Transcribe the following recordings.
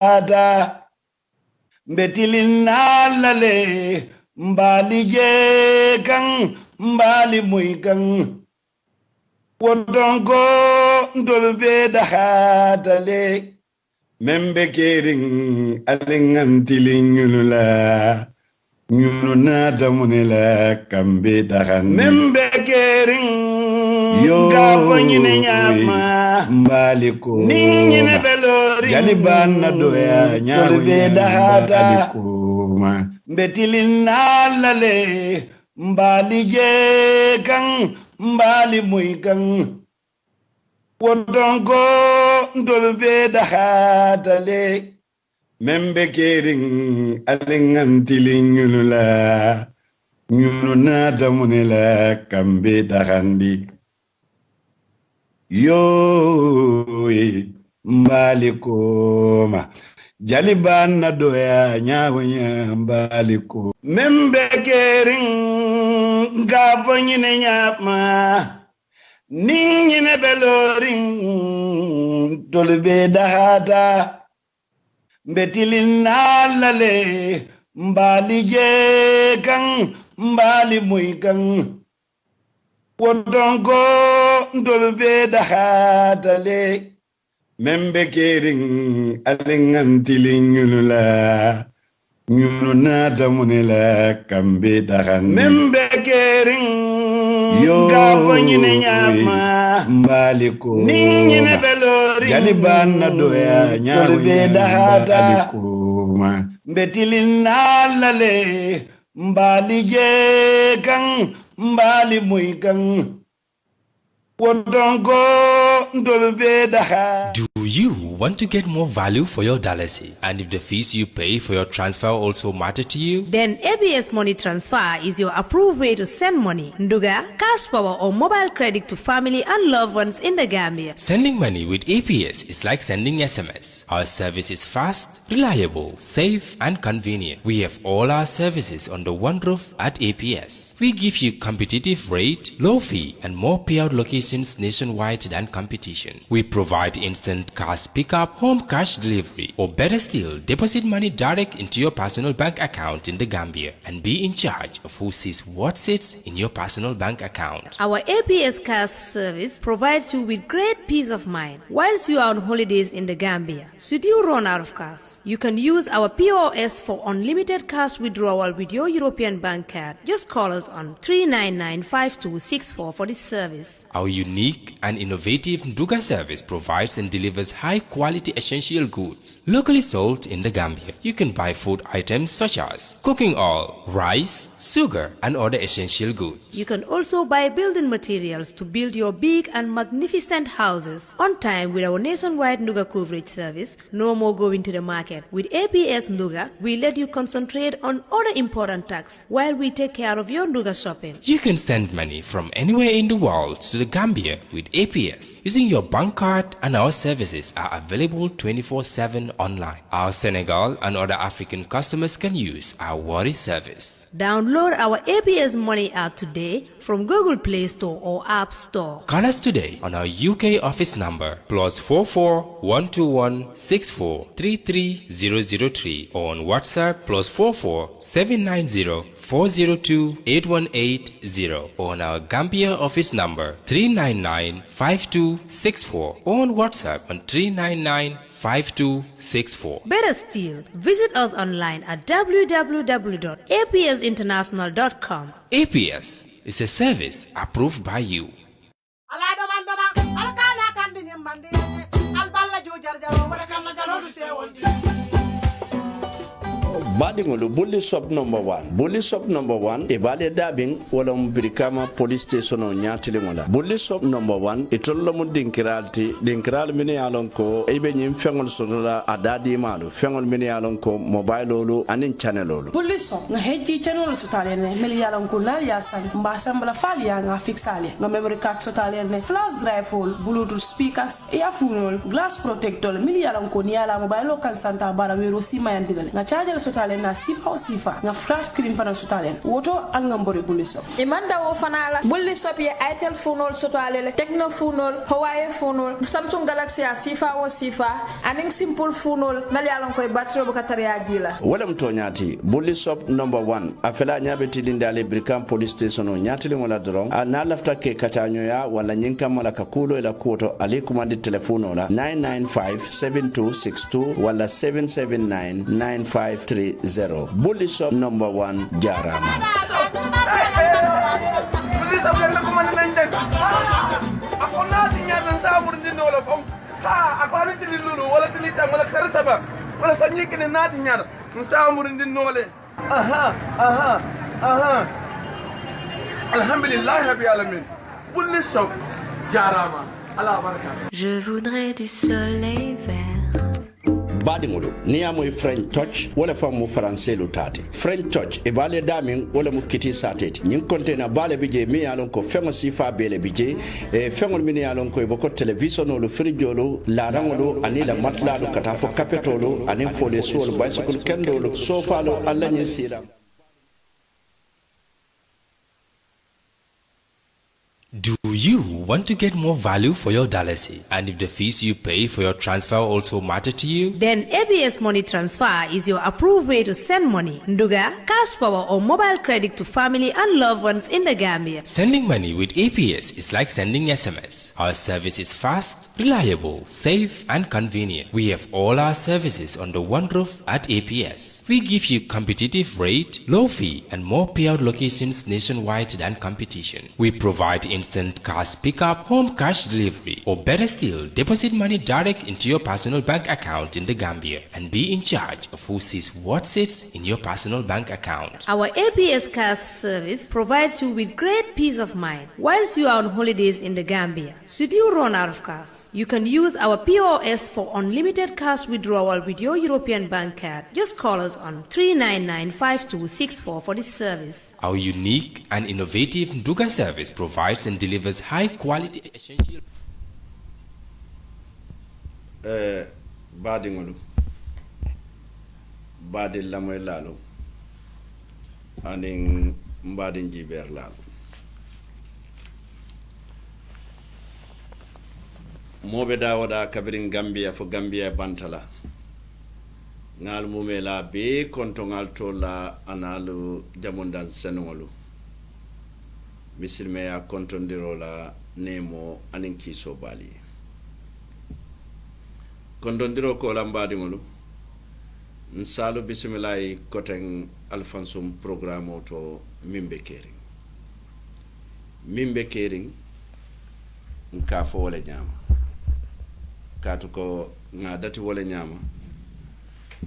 dahata mbetilinalale mbali je kan mbali muy kan wotonko ndolbe dahata le membe kering alingantilingulula nyunu nata munela kambe dahan membe kering gafanyine nyama mbaliko ningine belori jalibana doya nyolbe dahata mbetilinalale mbali je kan mbali muy kan wotonko ndolbe dahata le membe kering alingantilingulula nyunu nata munela kambe dahandi yo mbalikoma jalibana doya nyawanya mbaliko membe kering gafanyine nyama ningine beloring tolbe dahata mbetilinalale mbali je kan mbali muy kan wotonko ndolbe dahata le membe kering alingantilingulula nyunu nata munela kambe dahan membe kering gafanyine nyama mbaliko ningine belori jalibana doya nyolbe dahata mbetilinalale mbali je kan mbali muy kan wotonko ndolbe dahata. Do you want to get more value for your dollars? And if the fees you pay for your transfer also matter to you? Then ABS Money Transfer is your approved way to send money, nduga, cash power or mobile credit to family and loved ones in the Gambia. Sending money with APS is like sending SMS. Our service is fast, reliable, safe and convenient. We have all our services under one roof at APS. We give you competitive rate, low fee and more payout locations nationwide than competition. We provide instant cash pickup, home cash delivery, or better still, deposit money direct into your personal bank account in the Gambia and be in charge of who sees what sits in your personal bank account. Our APS cash service provides you with great peace of mind whilst you are on holidays in the Gambia. Should you run out of cash, you can use our POS for unlimited cash withdrawal with your European bank card. Just call us on 399-5264 for this service. Our unique and innovative Nduga service provides and delivers high-quality essential goods locally sold in the Gambia. You can buy food items such as cooking oil, rice, sugar, and other essential goods. You can also buy building materials to build your big and magnificent houses on time with our nationwide Nduga coverage service. No more going to the market. With APS Nduga, we let you concentrate on other important tasks while we take care of your Nduga shopping. You can send money from anywhere in the world to the Gambia with APS using your bank card, and our services are available 24/7 online. Our Senegal and other African customers can use our Worry service. Download our APS Money app today from Google Play Store or App Store. Call us today on our UK office number +44 121 64 33003 or on WhatsApp +44 790 402 8180 or on our Gambia office number 399 5264 or on WhatsApp on 399-5264. Better still, visit us online at www.apsinternational.com. APS is a service approved by you. Badingolo bully shop number 1 bully shop number 1 e bale dabing wala mbirikama police station o nyatile ngola bully shop number 1 e tollo mo dinkiral mini yalon ko e be nyim fengol sodola adadi malu fengol mini yalon ko mobile lolu anin channel lolu bully shop na heji channel sotale ne mil yalon ko la ya san mba sambla fal ya nga fixale nga memory card sotale ne flash drive hole bluetooth speakers e afunol glass protector mil yalon ko ni ala mobile lo kan santa bara wero sima yandile nga charger sotale sutalen na sifa o sifa nga flash screen fana sutalen woto an nga mbori bulli shop imanda wo fana la bulli shop ye itel funol sutale techno funol Huawei funol Samsung Galaxy a sifa o sifa aning simple funol nali alon koy battery bu katariya jila wala mtonyati bulli shop number 1 afela nyabe tidinde ale Brikam police station o nyatili wala dron na lafta ke katanyo ya wala nyinka mala kakulo ila kuoto ali kumandi telefono la 995-7262 wala 779-9530 bulli shop number 1 jarama Alhamdulillah Rabbil Alamin. Bulli shop jarama. Allah baraka. Je voudrais du soleil vert. badingolo ni amoy French touch wala famu français lo tati French touch e bale damin wala mu kiti sateti nyin container bale bije mi alon ko fengo sifa bele bije e fengo mi alon ko boko television lo frijolo la rangolo ani la matla lo kata fo capetolo ani fo le sol bicycle kendo lo sofa lo alla nyi sira. Do you want to get more value for your dollars? And if the fees you pay for your transfer also matter to you? Then ABS Money Transfer is your approved way to send money, Nduga, cash power or mobile credit to family and loved ones in the Gambia. Sending money with APS is like sending SMS. Our service is fast, reliable, safe and convenient. We have all our services under one roof at APS. We give you competitive rate, low fee and more payout locations nationwide than competition. We provide instant cash pickup, home cash delivery, or better still, deposit money direct into your personal bank account in the Gambia and be in charge of who sees what sits in your personal bank account. Our APS cash service provides you with great peace of mind whilst you are on holidays in the Gambia. Should you run out of cash, you can use our POS for unlimited cash withdrawal with your European bank card. Just call us on 399-5264 for this service. Our unique and innovative Nduga service provides and delivers high quality essential. Badingolu badi lamoy lalo aning mbadin jiber lalo mobe dawada kabirin Gambia fo Gambia bantala ngal mumela be konto ngal tola analu jamundan senolu misilme ya kontondirola nemo anin kiso bali kontondiro ko lambadi ngolu nsalu bismillah koten alfansum programme to mimbe kering nka fo wala nyama katu ko nga dati wala nyama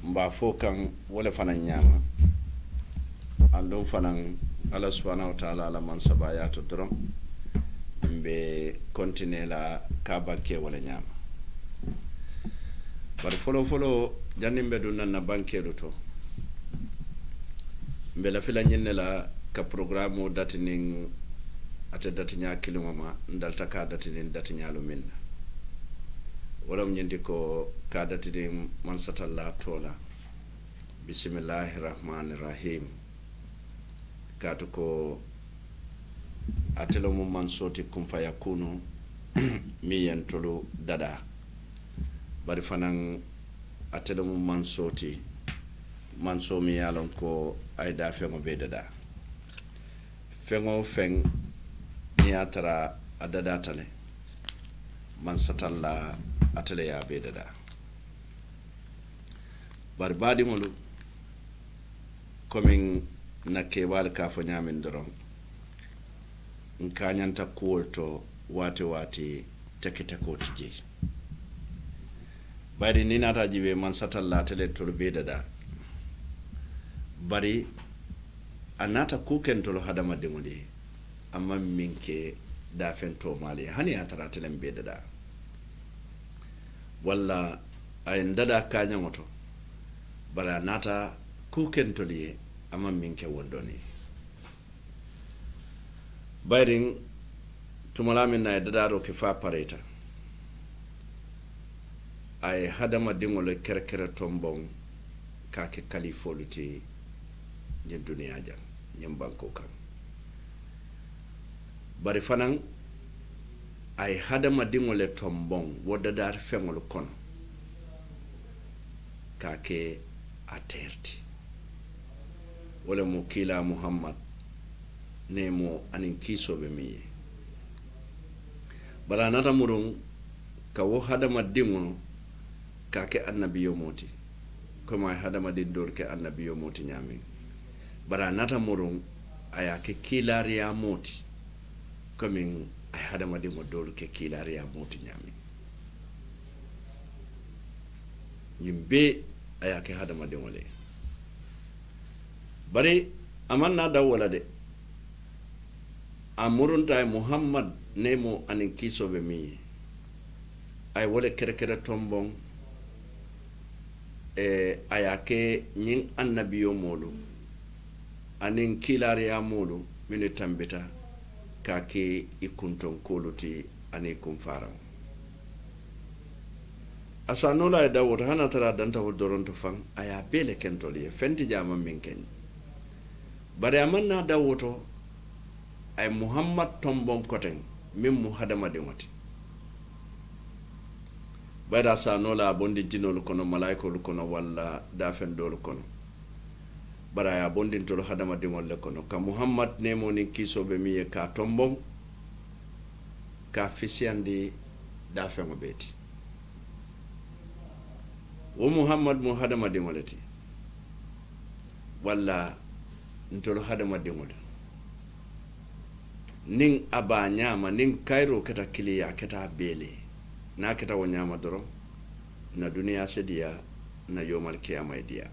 mba fo kan wala fana nyama andon fanan Allah subhanahu wa ta'ala la man sabaya to drum mbe continue la kabanke wala nyama bar folo janimbe dun na banke to mbe la fila nyenne la ka programme datinin ate datinya kiloma ndalta ka datinin datinya lumin wala nyindi ko ka datinin man satalla tola bismillahir rahmanir rahim katu ko atelo mu man soti kum fa yakunu mi yentolo dada bari fanan atelo mu man soti man so mi yalon ko ay da fengo be dada fengo feng ni atara adada tale man satalla atele ya be dada bari badi molu coming na kebal ka fo nyamin doron nka nyanta kuolto wati tekete ko tije bari ni nata jibe man satalla tele to be dada bari anata kuken to hadama dengudi amma minke da fento mali hani atara tele be dada walla ay ndada kanya moto bara nata kuken to liye amma minke wondoni bayring tumalamin na dadaro ke fa pareta ay hadama dingole kerkere tombon ka ke kalifolu ti ñin duniya jan ñin banko kan bari fanan ay hadama dingole tombon wodadar feŋol kono ka ke a terti wala mo kila muhammad nemo anin kisoɓe mi ye bala nata murun ka wo hadama diŋo ka ke annabiyo moti comme ay hadama din dor ke annabiyo moti ñamin bara nata murun aya ke kilariya moti comme ay hadama diŋo dor ke kilariya moti ñamin ñim be aya ke hadama diŋo le bari aman na daw wala de amurunta ay muhammad nemo anin kisoɓe mi ay wole kere kere tombon aya ke ñin annabiyo molu anin kilariya molu minu tambita ka ke i kunton koluti ani kun faran asa nola ay dawoto hana tara dantawo doronto fan aya bele kentol ye fenti jama min keñ bari aman na dawoto ay muhammad tombon koten min mu hadama diŋoti bayda sa nola bondi jinolu kono malaikolu kono walla dafen dolu kono bara ya bondin tolu hadama diŋol le kono ka muhammad nemo nin kisoɓe mi ye ka tombon ka fisiyandi dafeŋo beeti wo muhammad mu hadama diŋole ti walla ntolu hadama diŋole nin aba ñama nin kayro keta kiliya keta beele na keta wo ñama doron na duniya sediya na yomal kiyama diya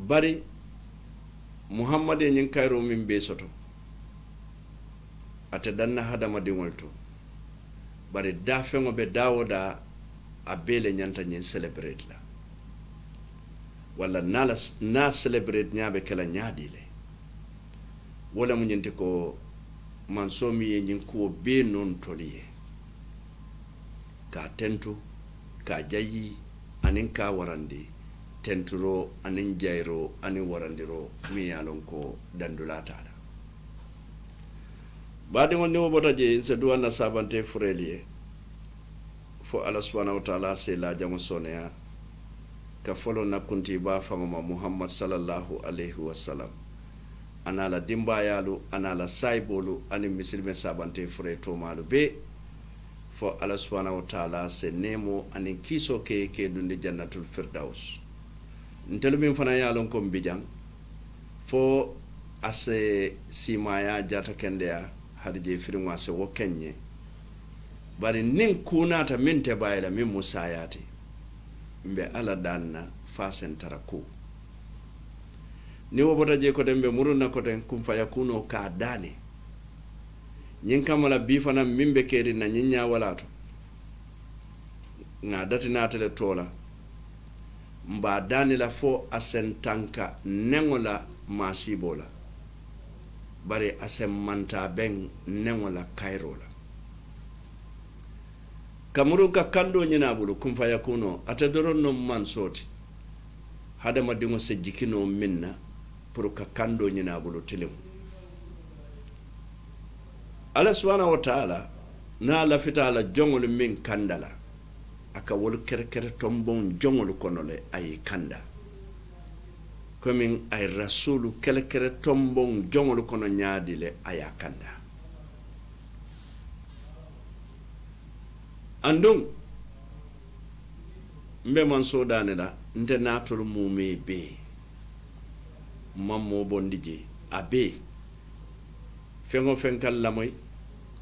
bari muhammad e ñin kayro min be soto ate danna hadama diŋol to bari dafeŋo be dawoda a beele ñanta ñin celebrate la walla na celebrate ñaɓe kela ñaadi le wala mu ñinti ko man somi ye ñin kuwo be non toli ye ka tentu ka jayi anin ka warandi tenturo anin jayro anin warandiro mi yalon ko dandulatala badi wonni wo bota je se duwana sabante furelie fo Allah subhanahu wa ta'ala se la jango soneya ka folo nakunti ba fangoma muhammad sallallahu alaihi wasallam ana la dimbayalu ana la saibolu ani misilme sabante fure to malu be fo Allah subhanahu wa ta'ala se nemo ani kiso ke dundi jannatul firdaus ntelu min fana yalon ko mbijang fo ase simaya jata kendeya hadije firinwa se wo kenye bari nin kunata min te bayla min musayati mbe ala danna fasen taraku ni wo bota je ko dembe muruna ko ten kum faya kuno ka dani nyin kamala bi fana mimbe kedi na nyinya walato nga dati na tele tola mba dani la fo asentanka nengola masibola bare asem manta ben nengola kairola kamuru ka kando nyina bulu kum faya kuno atadoron no man soti hadama dingo se jikino minna pour ka kando nyina bulu tilim Allah subhanahu wa ta'ala na la fitala jongol min kandala aka wol kere tombon jongol konole ay kanda komin ay rasulu kere tombon jongol kono nyaadile aya kanda andum mbe man sodane la nte natol mume be mammo bondije abe fengo fenkal lamoy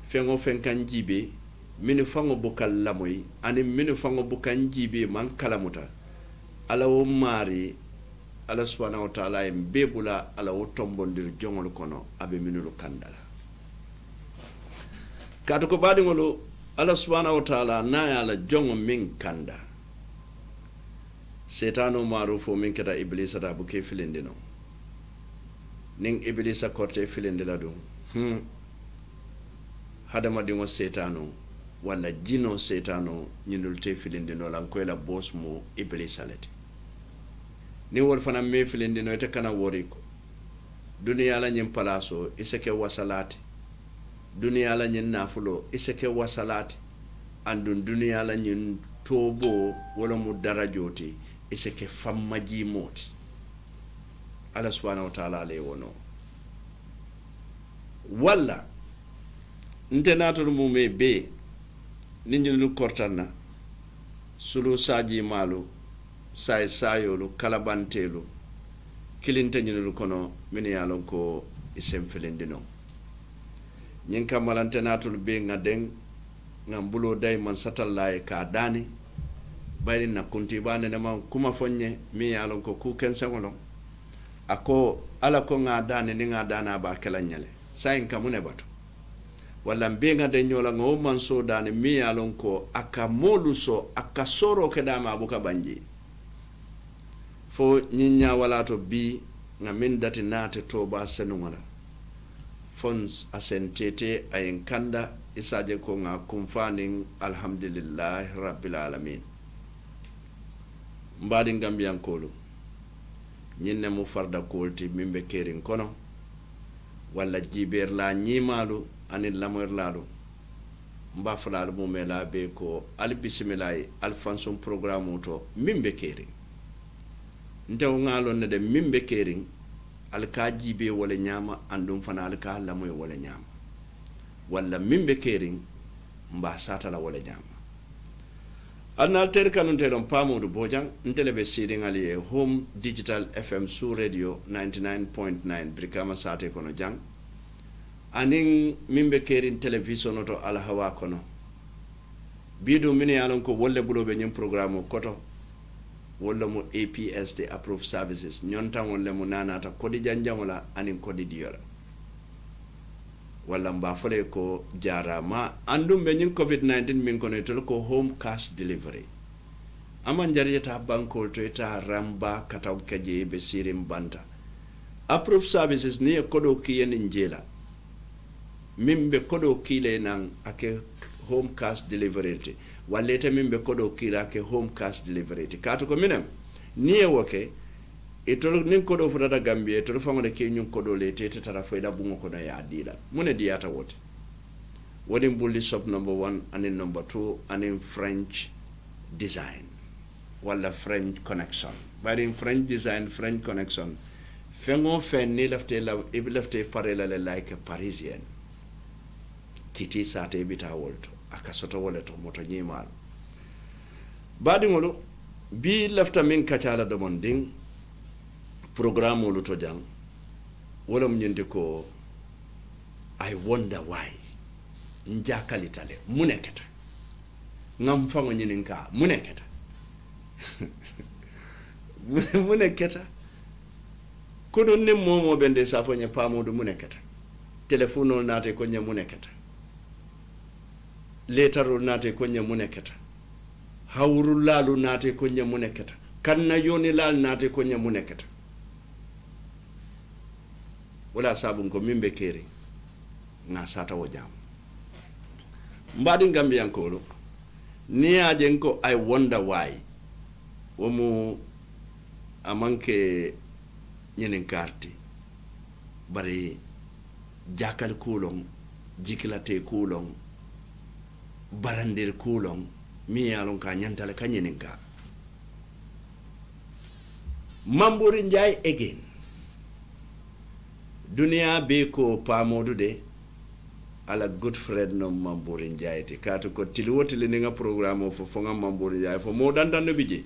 fengo fenkan jibe mini fango bukal lamoy ani mini fango bukan jibe man kalamuta ala wo mari ala subhanahu wa ta'ala en bebula ala wo tombondir jongol kono abe minulu kandala kato ko badi ngolo ala subhanahu wa ta'ala na ya la jongo min kanda setano marufo min keta iblisa da buke filindino ning iblisa korte filindila dum hadama dingo setano walla jino setano ñinul te filindino lan koy la boss mo iblis alati ni wol fana me filindino ite kana wori ko duniya la ñin palaso iseke wasalati duniya la ñin nafulo iseke wasalati andun duniya la ñin tobo wala mu darajoti iseke fammaji moti Allah subhanahu wa ta'ala le wono walla nte natul mume be ninjulu kortanna sulu saji malu say sayolu kalabantelu kilinte ñinulu kono min yalon ko isem felendino ñin kamalante natul be ngaden ngam bulo day man satallaye ka dani bayri na kunti bane ne man kuma fonye mi yalon ko ku ken sangolo ako ala ko nga dani ni nga dana ba kala nyale sayin kamune batu walla mbenga de nyola ngo man so dani mi yalon ko aka molu so aka soro ke dama buka banji fo nyinya wala to bi nga min dati nate to ba senungala fons asentete ayin kanda isaje ko nga kumfanin alhamdulillah rabbil alamin mbadi ngambiyan kolu ñinne mu farda kolti mimbe kerin kono walla jiber la ñimalu anil lamoy lalu mba falalu mu mela be ko al bismillah al fanson programme to mimbe kerin ntew ngalon ne de mimbe kerin al ka jibe wala ñama andum fana al ka lamoy wala ñama walla mimbe kerin mba satala wala ñama anna ter kanun teron pamudu bojang ntele be siding ali home digital fm su radio 99.9 brikama sate kono jang anin mimbe kerin television to ala hawa kono bidu mini alon ko wolle bulobe nyim programme koto wolle mo APS de approved services nyontan wolle mo nanata kodi janjangola anin kodi diola walla mba fole ko jarama andum be nyin covid-19 min kono to ko home cash delivery aman jariyata banko to eta ramba kataw kaje be sirim banta approved services ni kodo kiyen njela mimbe kodo kile nan ake home cash delivery te wallete mimbe kodo kila ake home cash delivery te kato ko minem ni e woke itolo nin kodo fudata Gambia itolo fangode ke nyun kodo le tete tara fayda bungo kono ya dila mune diyata wote wodi bulli shop number 1 and number 2 and in French design wala French connection but in French design French connection fengo fen ni lafte la lafte parela le like a Parisian kiti sate bita wolto akasoto woleto moto nyimal badi ngolo bi lafta min kacala do monding programme lu to jang wala mu ñende ko I wonder why njakalitale muneketa ngam fango ñininka muneketa muneketa kono ne momo bende safo nya pamodu muneketa telefono nate ko nya muneketa letaro nate ko nya muneketa hawru lalu nate ko nya muneketa kanna yoni lal nate ko nya muneketa wala sabun ko mimbe kere na sata wo jam mbadi Gambian ko ni ajen ko I wonder why womu amanke ñenen karti bari jakal kulong jikilate kulong barandir kulong mi yalon ka nyantale ka ñenen ka Mamburi Njai again dunia be ko pamodu de ala good friend no Mamburi Njai te kato ko tiliwotili ninga programme fo fonga Mamburi Njai fo mo dandan no bije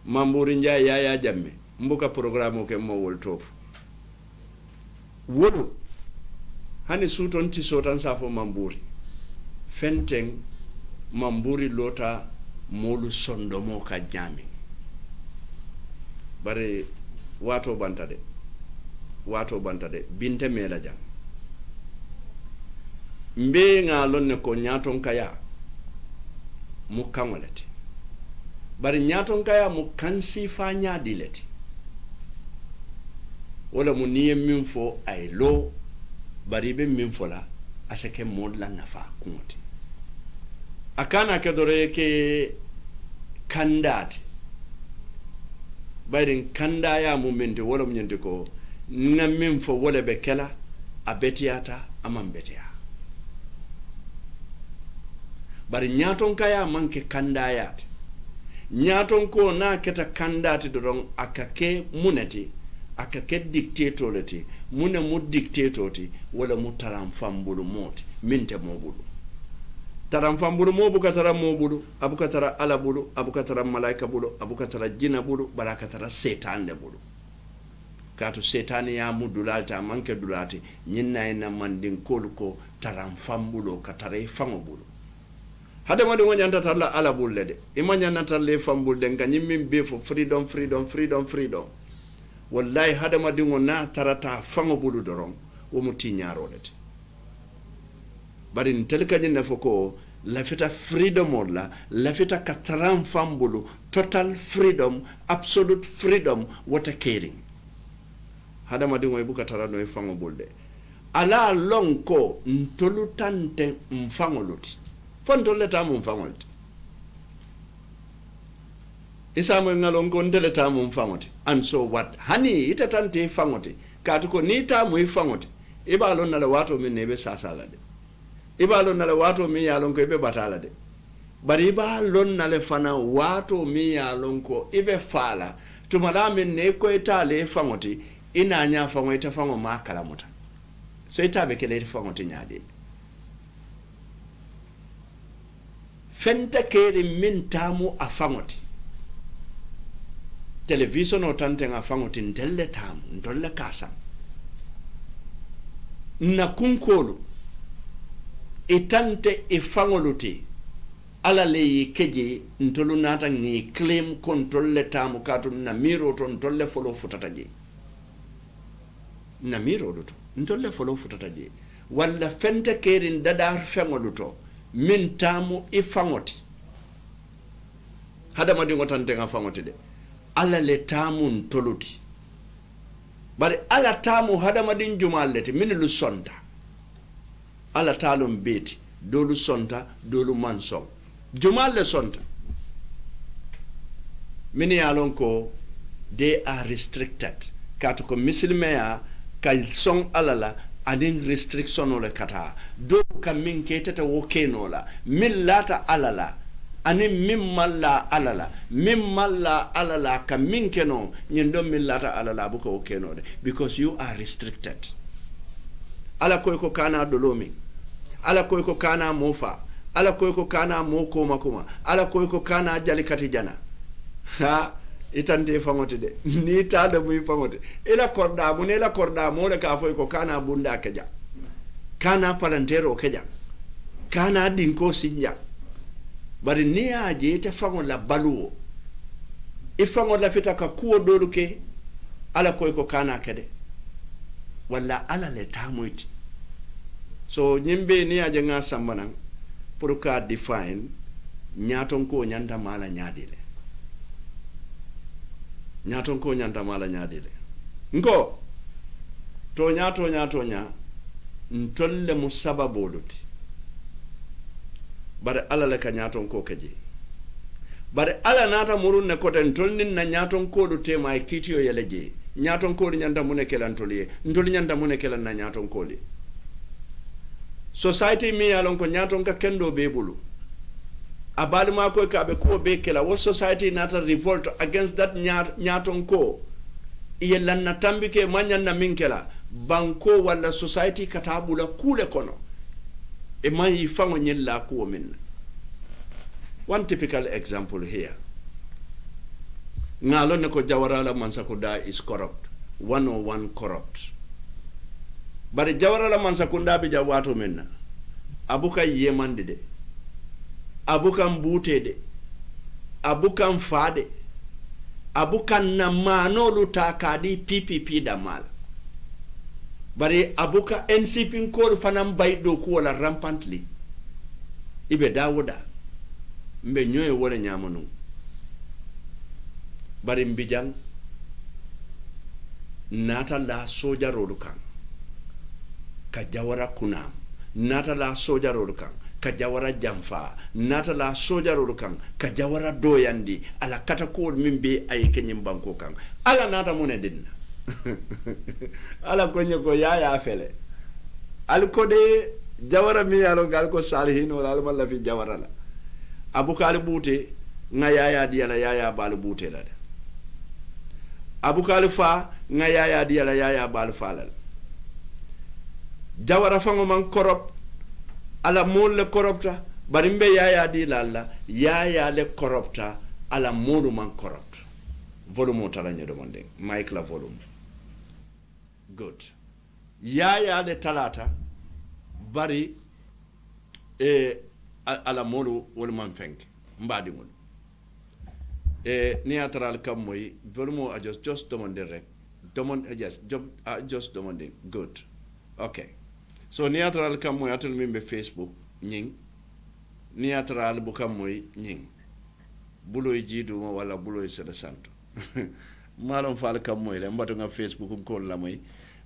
Mamburi Njai ya jamme mbuka programme ke mo wol top wodo hani suton ti sotan safo Mamburi fenteng Mamburi lota molu sondo mo ka jami bare wato bantade binte mela jang mbe nga lonne ko nyaton kaya mu kamolete bari nyaton kaya mu kansi fa nyadileti wala mu niye min fo ay lo bari be min fo la asake modla nafa kumoti akana ke dore ke kandati bayrin kanda ya mummente wala munyente ko na min fo wala be kala a betiyata amam betiya bari nyaton kaya manke kandayat nyaton ko na keta kandati doron akake munati akake dictatorati mune mu dictatorati wala mu taram fambulu moti minte mobulu taram fambulu mobuka tara mobulu abuka tara ala bulu abuka tara malaika bulu abuka tara jina bulu baraka tara setan de bulu kato setan ya mu dulalta manke dulati nyinna ina mandin koluko taram fambulo katare fango bulu hade modi wonyanta talla ala bulle de imanyana talle fambulde nganyimmin be fo freedom wallahi hade modi ngona tarata fango bulu doron wo muti nyarolete bari ntelka jinna foko lafita freedom olla lafita kataram fambulu total freedom absolute freedom what a caring hada madi ngoy buka tarano e fango bulde ala lonko ntolu tante mfango luti fontolle tamu mfango luti isa mo ngalonko ndele tamu mfango ti and so what hani ita tante fango ti katuko ni tamu ifango ti iba lon na wato min nebe sasala de iba lon na wato mi ya lonko ibe batala de bari iba lon na le fana wato mi ya lonko ibe fala tumala min ne ko itale fango ti ina nya fango ita fango ma kala muta so ita be kele fango ti nyaade fenta kere min tamu a fango ti television o tante nga fango ti ndelle tamu ndolle kasam na kunkolo itante ifangoluti ala le keje ntolu nata ngi claim control le tamu katu na miro to ntolle follow futata je na miro do to ntolle follow futata je walla fente kerin dada fangoluto min tamu ifangoti hada madi ngotante nga fangoti de ala le tamu ntoluti bari ala tamu hada madin jumallete min lu sonta ala talum beti dolu sonta dolu manson jumalle sonta min yalon ko they are restricted kato ko muslima kay son alala adin restriction ole kata do kam min ketata wokenola min lata alala ani mimmalla alala ka minkeno nyendo millata alala buko okenode because you are restricted ala koy ko kana dolomi ala koy ko kana mofa ala koy ko kana moko makuma ala koy ko kana jalikati jana ha itante fangote de ni tada muy fangote ila korda mo le ka foy ko kana bunda keja kana palantero keja kana dinko sinja bari ni aje te fango la baluo e fango la fita ka kuo doluke ala koy ko kana kede walla ala le tamoyti so nyimbe ni aje nga sambanan pour ka define nyaton ko nyanda mala nyaadile ngo to nya ntolle musababoluti bare ala le ka nyaton ko keje bare ala nata murun ne koten tolnin na nyaton ko do tema e kitiyo yeleje nyaton ko nyanda mune kelan toliye ndol nyanda mune kelan na nyaton ko li society mi alon ko nyaton ka kendo be bulu abali ma ko ka be ko be kela wo society nata revolt against that nyaton ko yelan na tambike manyan na minkela banko wala society katabula kule kono e man yi fango nyella ko min. One typical example here. Ngalo ne ko Jawarala Mansakunda is corrupt. 101 corrupt. But Jawarala Mansakunda bi jawato minna. Abuka yemande de. Abuka mbute de. Abuka mfade. Abuka namano lutakadi PPP damal. Bari abuka NCP code fanam baido ko wala rampantly. Ibe dawoda. Mbe nyoye wala nyamanu. Bari mbijang nata la soja rodukan ka Jawara kunam nata la soja rodukan ka jawara jamfa nata la sojarolu kan ka jawara doyandi ala katakol min be ay kenyim banko kan ala nata mune dinna ala konye ko ya fele al ko de jawara mi yalo gal ko salihin wala al malla fi jawara la abukali bute nga yaya diala yaya balu bute la abukali fa nga yaya diala yaya balu fa la jawara fango man korop ala mol le koropta bari mbe yaya di lalla yaya le koropta ala modu man koropt volume tala nyedo monde mic la volume good yaya le talata bari ala modu wol man fenk mbadi ngol ni atral kam moy volume a just demande rek demande just demande good okay so niatral kam moy atel mimbe Facebook nying niatral bu kam moy nying buloy jiduma wala buloy sele santo malon fal kam moy le mbato nga Facebook ko la moy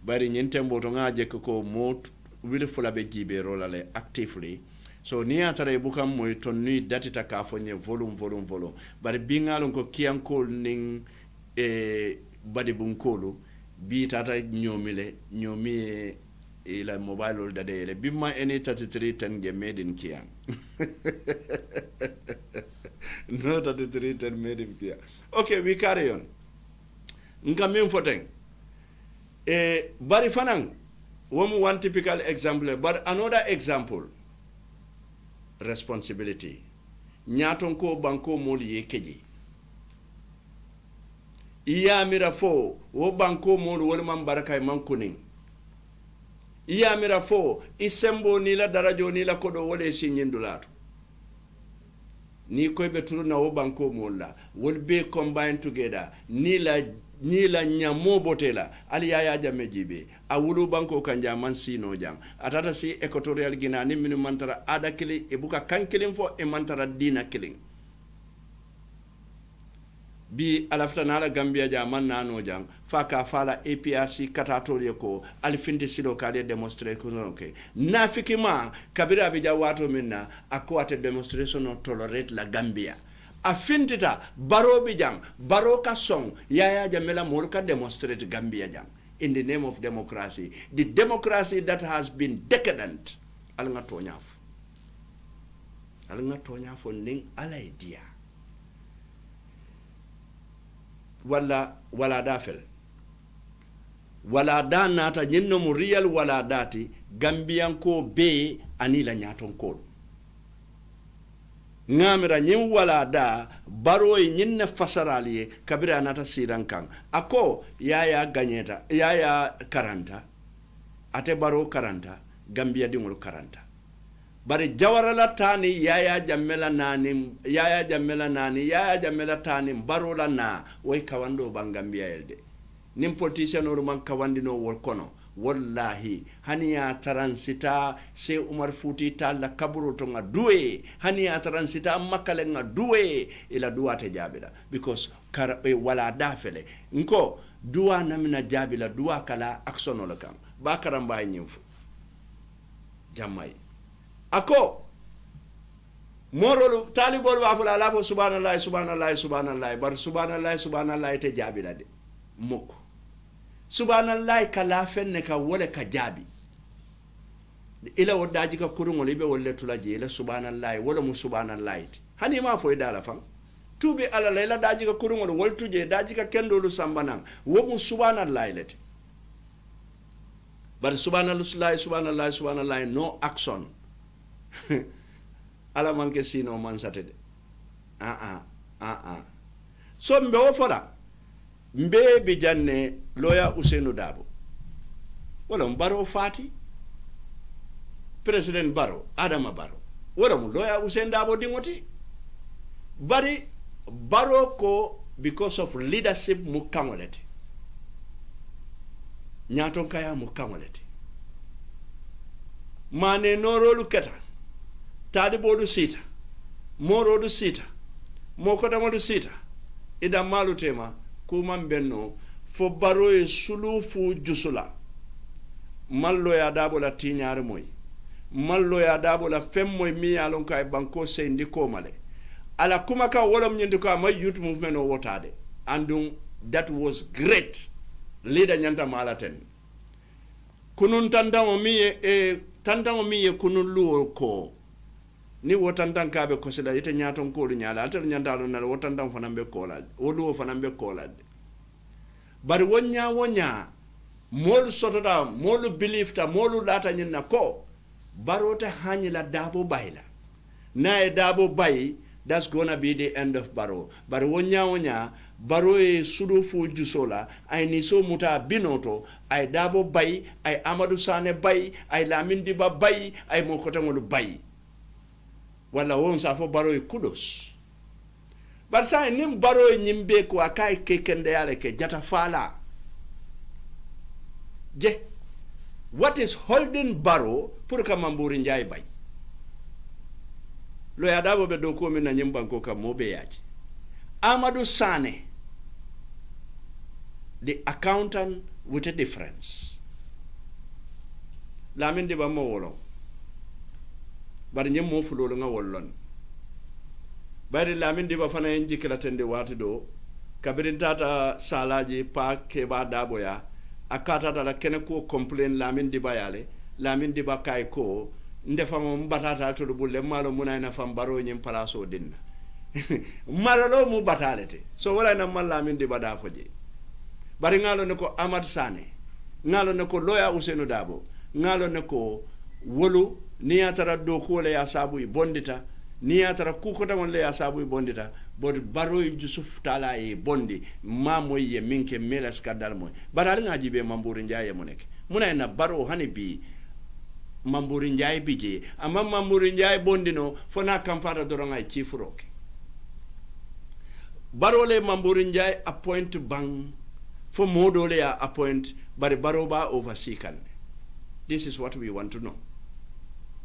bari nyen tembo to nga je ko mot wili fulabe jibe rolale actively so niatare bu kam moy ton ni datita ka fonye volume bari bingalon ko kiyankol ning badi bunkolo bi tata nyomi ila mobile ol dade ele bimma any 33 10 ge made in Kiang no 33 10 made in Kiang okay we carry on ngam foteng bari fanang one typical example but another example responsibility nyaton ko banko moli yekeji iya mira fo wo banko moli wol man baraka man kuning iya mira fo isembo ni la darajo ni la kodo wole sinyindulatu ni koy be tulu na wo banko molla wol be combine together ni la nyamo botela ali yaya jamme jibe a wulu banko kanja man sino jang atata si equatorial Guinea ni minu mantara ada kili e buka kankilim fo e mantara dina killing bi alafta nala Gambia jaman nano jang faka fala APRC katatorye ko alfinte silo kade demonstre ko okay nafikima kabira bija wato minna akwate demonstration no tolerate la Gambia afintita baro bijang baro ka song yaya jamela molka demonstrate Gambia jang in the name of democracy the democracy that has been decadent alnga tonyafo ning ala idea wala dafel wala da nata nyinno mu real wala dati Gambian ko be anila nyaton ko ngamira nyin wala da baro nyinne fasaraliye kabira nata sirankan ako yaya ganyeta yaya karanta ate baro karanta Gambia dingol karanta bari jawara la tani yaya jammela nani tani baro la na way kawando bangambia elde nim politician or man kawandino wol kono wallahi haniya taransita se Umar Futi Talla kaburo to nga duwe haniya taransita makale nga duwe ila duwa te jabila because wala dafele nko duwa namina jabila duwa kala aksono la kam ba karamba nyimfu jamay ako morolu talibol wa fula la fo subhanallah bar subhanallah te jabila de moko subhanallah kala fenne ka wala ka jabi ila wadaji ka kurungol ibe wolle tulaje ila subhanallah wala mu subhanallah hani ma fo dala fam tube ala ila daji ka kurungol wol tuje daji ka kendolu sambanan wo mu subhanallah lete bar subhanallah no action ala manke sino man satede so mbe wo fola mbe bi janne loya Ousainou Darboe wala mbaro fati president Baro Adama Baro wala mu loya Ousainou Darboe dingoti bari Baro ko because of leadership mu kamolete nyaton kaya mu kamolete mane norolu keta tadi bodu sita morodu sita mokoda modu sita ida malu tema kuman benno fo baro e sulufu jusula mallo ya dabo la tiñaare moy mallo ya dabo la femmo mi alon kay banko sendi ko male ala kuma ka wolom nyindi ko ma youth movement o wotade andum that was great leader nyanta malaten kunun tandamo mi tandamo mi kunun luwo ko ni wotandan kabe ko sila ite nyaton ko lu nyala alter nyanta lo na wotandan fanambe ko la o luwo fanambe ko la bari wonya molu sotoda molu believe ta molu lata nyina ko barote hanyila dabo bayla na dabo bay that's gonna be the end of baro bari wonya baro e sudo fu jusola ay ni so muta binoto ay dabo bay ay Amadou Sane bay ay Lamin Diba bay ay mo kotangolu bay wala won sa fo baro e kudos bar sa nim baro e nyimbe ko akay kekende yale ke jata fala je what is holding baro pour ka Mambouri Njie bay lo ya dabo be do ko min na nyimbanko kam mo be yaji Amadou Sane the accountant with a difference Lamin Diba mo wolo bari nyem mo fulo nga wollon bari Lamin Diba fana en jikla tende wati do kabirin tata salaji pa ke ba dabo ya akata la kene ko complain Lamin Diba yale Lamin Diba kay ko ndefa mo batata to bulle malo munayna fam baro nyem palaso dinna maralo mu batalete so wala na mal Lamin Diba da foje bari ngalo ne ko Amad Sane ngalo ne ko Loya Ousainou Dabo ngalo ne ko wolu niyatara do ko le ya sabu i bondita niyatara ku ko tan le ya sabu i bondita bod baro Yusuf Tala e bondi mamo ye minke melas kadal moy baral ngaji be Mambouri Njie mo nek munayna baro hani bi Mambouri Njie bije amma Mambouri Njie bondino fona kam fata doronga e chifuroke baro le Mambouri Njie appoint bang for modole ya appoint bari baro ba oversee kan this is what we want to know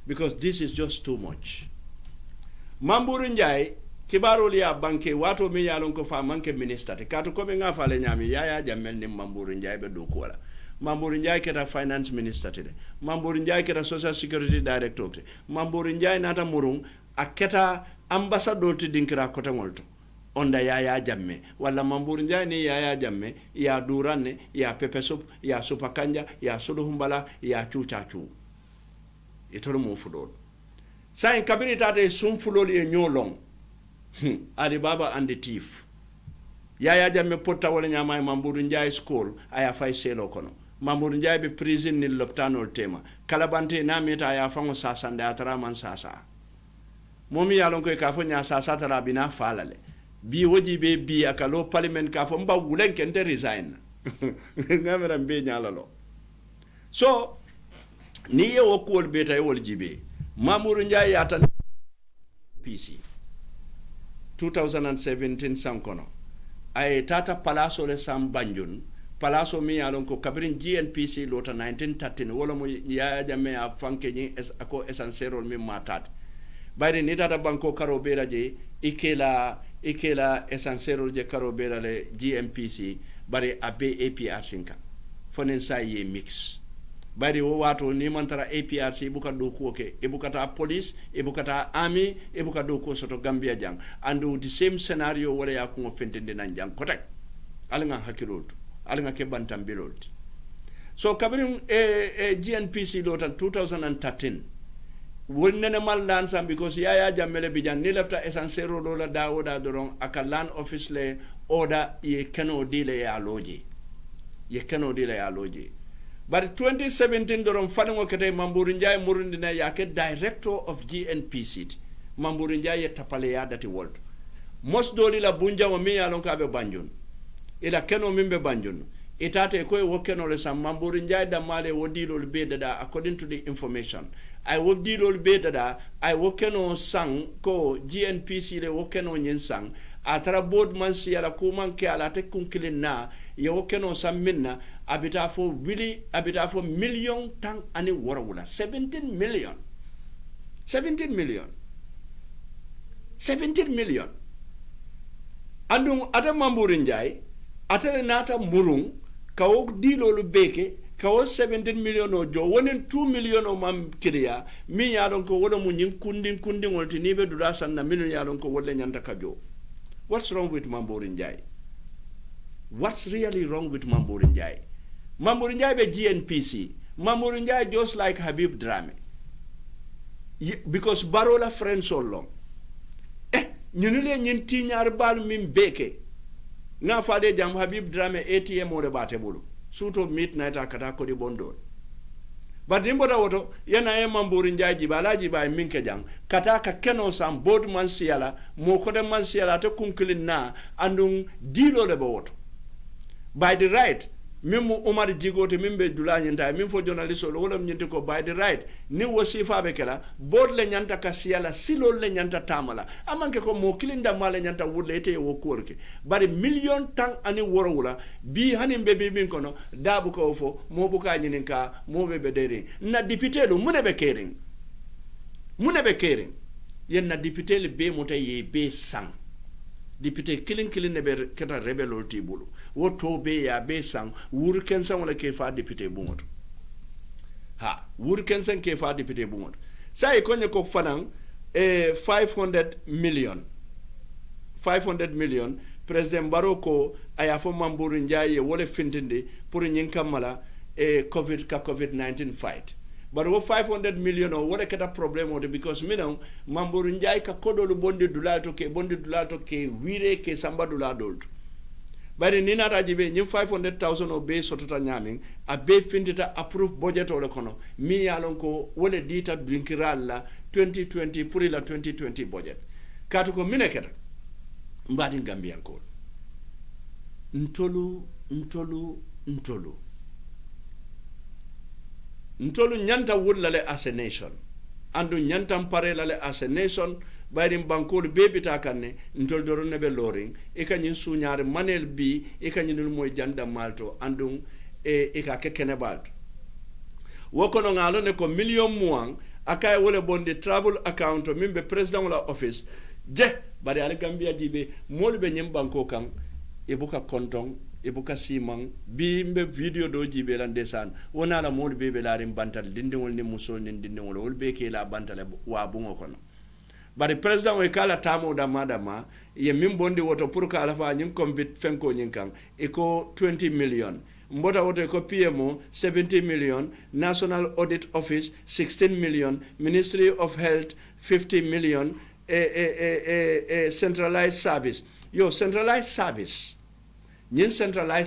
because this is just too much Mambouri Njie kibaro li ya banke wato mi yalon ko fa manke minister te kato ko be nga fa le nyami Yaya Jammeh ni Mambouri Njie be do ko wala Mambouri Njie keta finance minister te Mambouri Njie keta social security director te Mambouri Njie nata murung aketa ambassador te dinkira kota ngolto onda Yaya Jammeh wala Mambouri Njie ni Yaya Jammeh ya durane ya pepe soup ya supa kanja ya sudu humbala ya chuchachu itoro mo fudol sai kabiri tate sum fulol e nyolong Ali Baba and the thief Yaya Jammeh potta wala nyama Mambouri Njie school aya fay selo kono Mambouri Njie be prison ni loptanol tema kalabante na meta aya fango sasa nda atara man sasa momi yalon ko ka fo nya sasa tara bina falale bi woji be bi akalo parliament ka fo mba wulen kente resign ngamera be nyalalo so ni ye wokol beta e wol jibe Mambouri Njie yata PC 2017 sankono ay tata palaso le sam banjun palaso mi alon ko kabirin GNPC lota 1913 wala mo Yaya Jammeh a fanke ni ako essentiel mi matat bayri ni tata banko karo bera je ikela essentiel je karo bera le GNPC bari abe APR sinka fonen sa ye mix bari wo wato ni mantara APRC buka do ko ke e bukata police e bukata army e buka do ko soto Gambia jang andu the same scenario wala ya ko fentende nan jang kotak alanga hakilot alanga ke bantam bilot so kabirin GNPC lotan 2013 wonnene mal lan sam because Yaya Jammeh le bijan ni lafta essentiel do la dawoda doron aka land office le order ye keno dile ya loje but 2017 doron fango kete Mambouri Njie murundina yake director of GNPC Mambouri Njie ye tapale ya dati world most doli la bunja wa mi yalon ka be banjun ila keno mimbe banjun itate ko wo keno le sam Mambouri Njie da male wodilo be dada according to the information I wodilo be dada I wo keno sang ko GNPC le wo keno nyen sang atara board man si ala ko man ke ala te kunkilin na ye wo keno sam minna abita fo million tang ani warawula 17 million andung ata Mambouri Njie ata nata murung kawo dilolu beke ka wo 17 million o jo wonin 2 million o mam kiriya min ya don ko wodo mu nyin kundin wolti ni be dula sanna min ya don ko wolle nyanta ka jo. What's wrong with Mambouri Njie? What's really wrong with Mambouri Njie? Mambouri Njie be GNPC. Mambouri Njie just like Habib Drame. Because Barola friends so long. Nyunule nyin tinyar bal min beke. Na fade jam Habib Drame ATM o de bate bulu. Suto midnight akata ko di bondol. But dimboda woto yana e Mambouri Njie jibala jiba minke jang kata ka keno sam bod man siala mo ko de man siala to kunkilin na andung dilo le woto. By the right mimu Omar Jigote mimbe dula nyanta mim fo journalist o wala nyinte ko by the right ni wasifa be kala bod le nyanta ka siala silo le nyanta tamala amanke ko mo kilinda mala nyanta wulle ete wo korke bari million tang ani worowula bi hanim be bi min kono dabu ko fo mo buka nyinin ka mo be deri na député lu mune be kering yen na député le be mota ye be sang député kilin ne be keta rebelol tibulu woto be ya be sang wur kensan wala ke fa député bungoto wur kensan ke fa député bungoto sai konye ko fanan 500 million president Baroko aya fo Mambouri Njie wala fintinde pour nyin kamala COVID-19 fight. But wo 500 million o wala kata problem o because minang Mambouri Njie ka kodolu bondi dulal to ke wire ke samba dulal doltu. Bari nina rajibe nyim 500,000 o be sotota nyaming a be findita approve budget o le kono mi yalon ko wala dita drinkiral la 2020 pour la 2020 budget. Katu ko mine keta mbadi Gambian ko. Ntolu nyanta wulale as a nation. Andu nyanta mparelale as a nation. Bayrim bankol bebita kanne ntol dorone be loring e kanyin suñaare manel bi e kanyin moy janda malto andum e ka kekene balto wokono ngalo ne ko million muang akay wole bonde travel account mimbe president wala office je bari ala Gambia jibe molbe nyim banko kan e buka konton e buka simang bi mbe video do jibe lan desan wona la molbe be larim bantal dindingol ni musol ni dindingol wolbe ke la bantal wa bungo kono. But the president we kala tamo da madama ye mimbondi woto pour kala fa nyim convit fenko nyinkang eko 20 million mbota woto eko PMO 70 million National Audit Office 16 million Ministry of Health 50 million centralized service centralized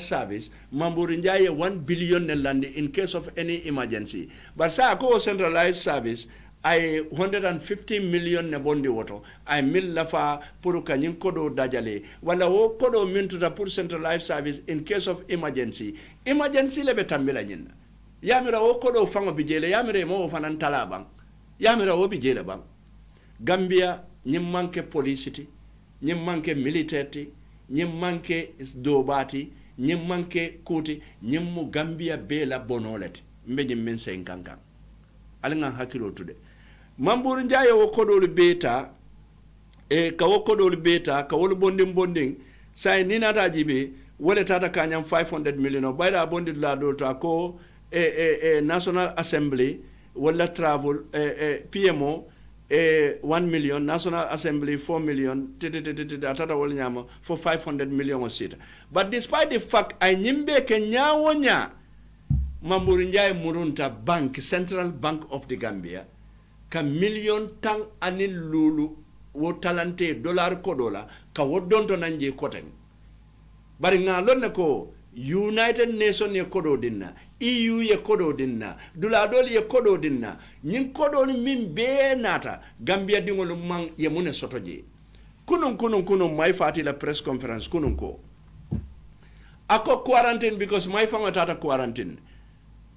service Mambouri Njie 1 billion nelandi in case of any emergency but sa ko centralized service I 150 million ne bondi woto I mil lafa pour kanyin kodo dajale wala wo kodo mintuta pour centralized service in case of emergency lebe tambila nyinna yamira wo kodo fango bijele yamira mo fanan talabang yamira wo bijele bang Gambia nyim manke policity nyim manke military nyim manke dobati nyim manke kuti nyim mu Gambia be la bonolete mbe nyim men sen kankan alinga hakilo tude Mambouri Njie wo kodolu beta ka wo kodolu beta ka wolu bonding sai nina tajibe wole tata kanyam 500 million o bayda bondi la do to ko National Assembly wala travel PMO 1 million National Assembly 4 million tata wol nyama for 500 million o sita but despite the fact I nyimbe ke nyawonya Mambouri Njie murunta bank Central Bank of the Gambia ka million tang anil lulu wo talante dollar kodola ka wodonto nanje koten bari ngalon ko United Nations ye kodo dinna EU ye kodo dinna duladol ye kodo dinna nyin kodo ni min be nata Gambia dingol mang ye mune sotoje kunun mai fati la press conference kunun ko ako quarantine because mai fanga tata quarantine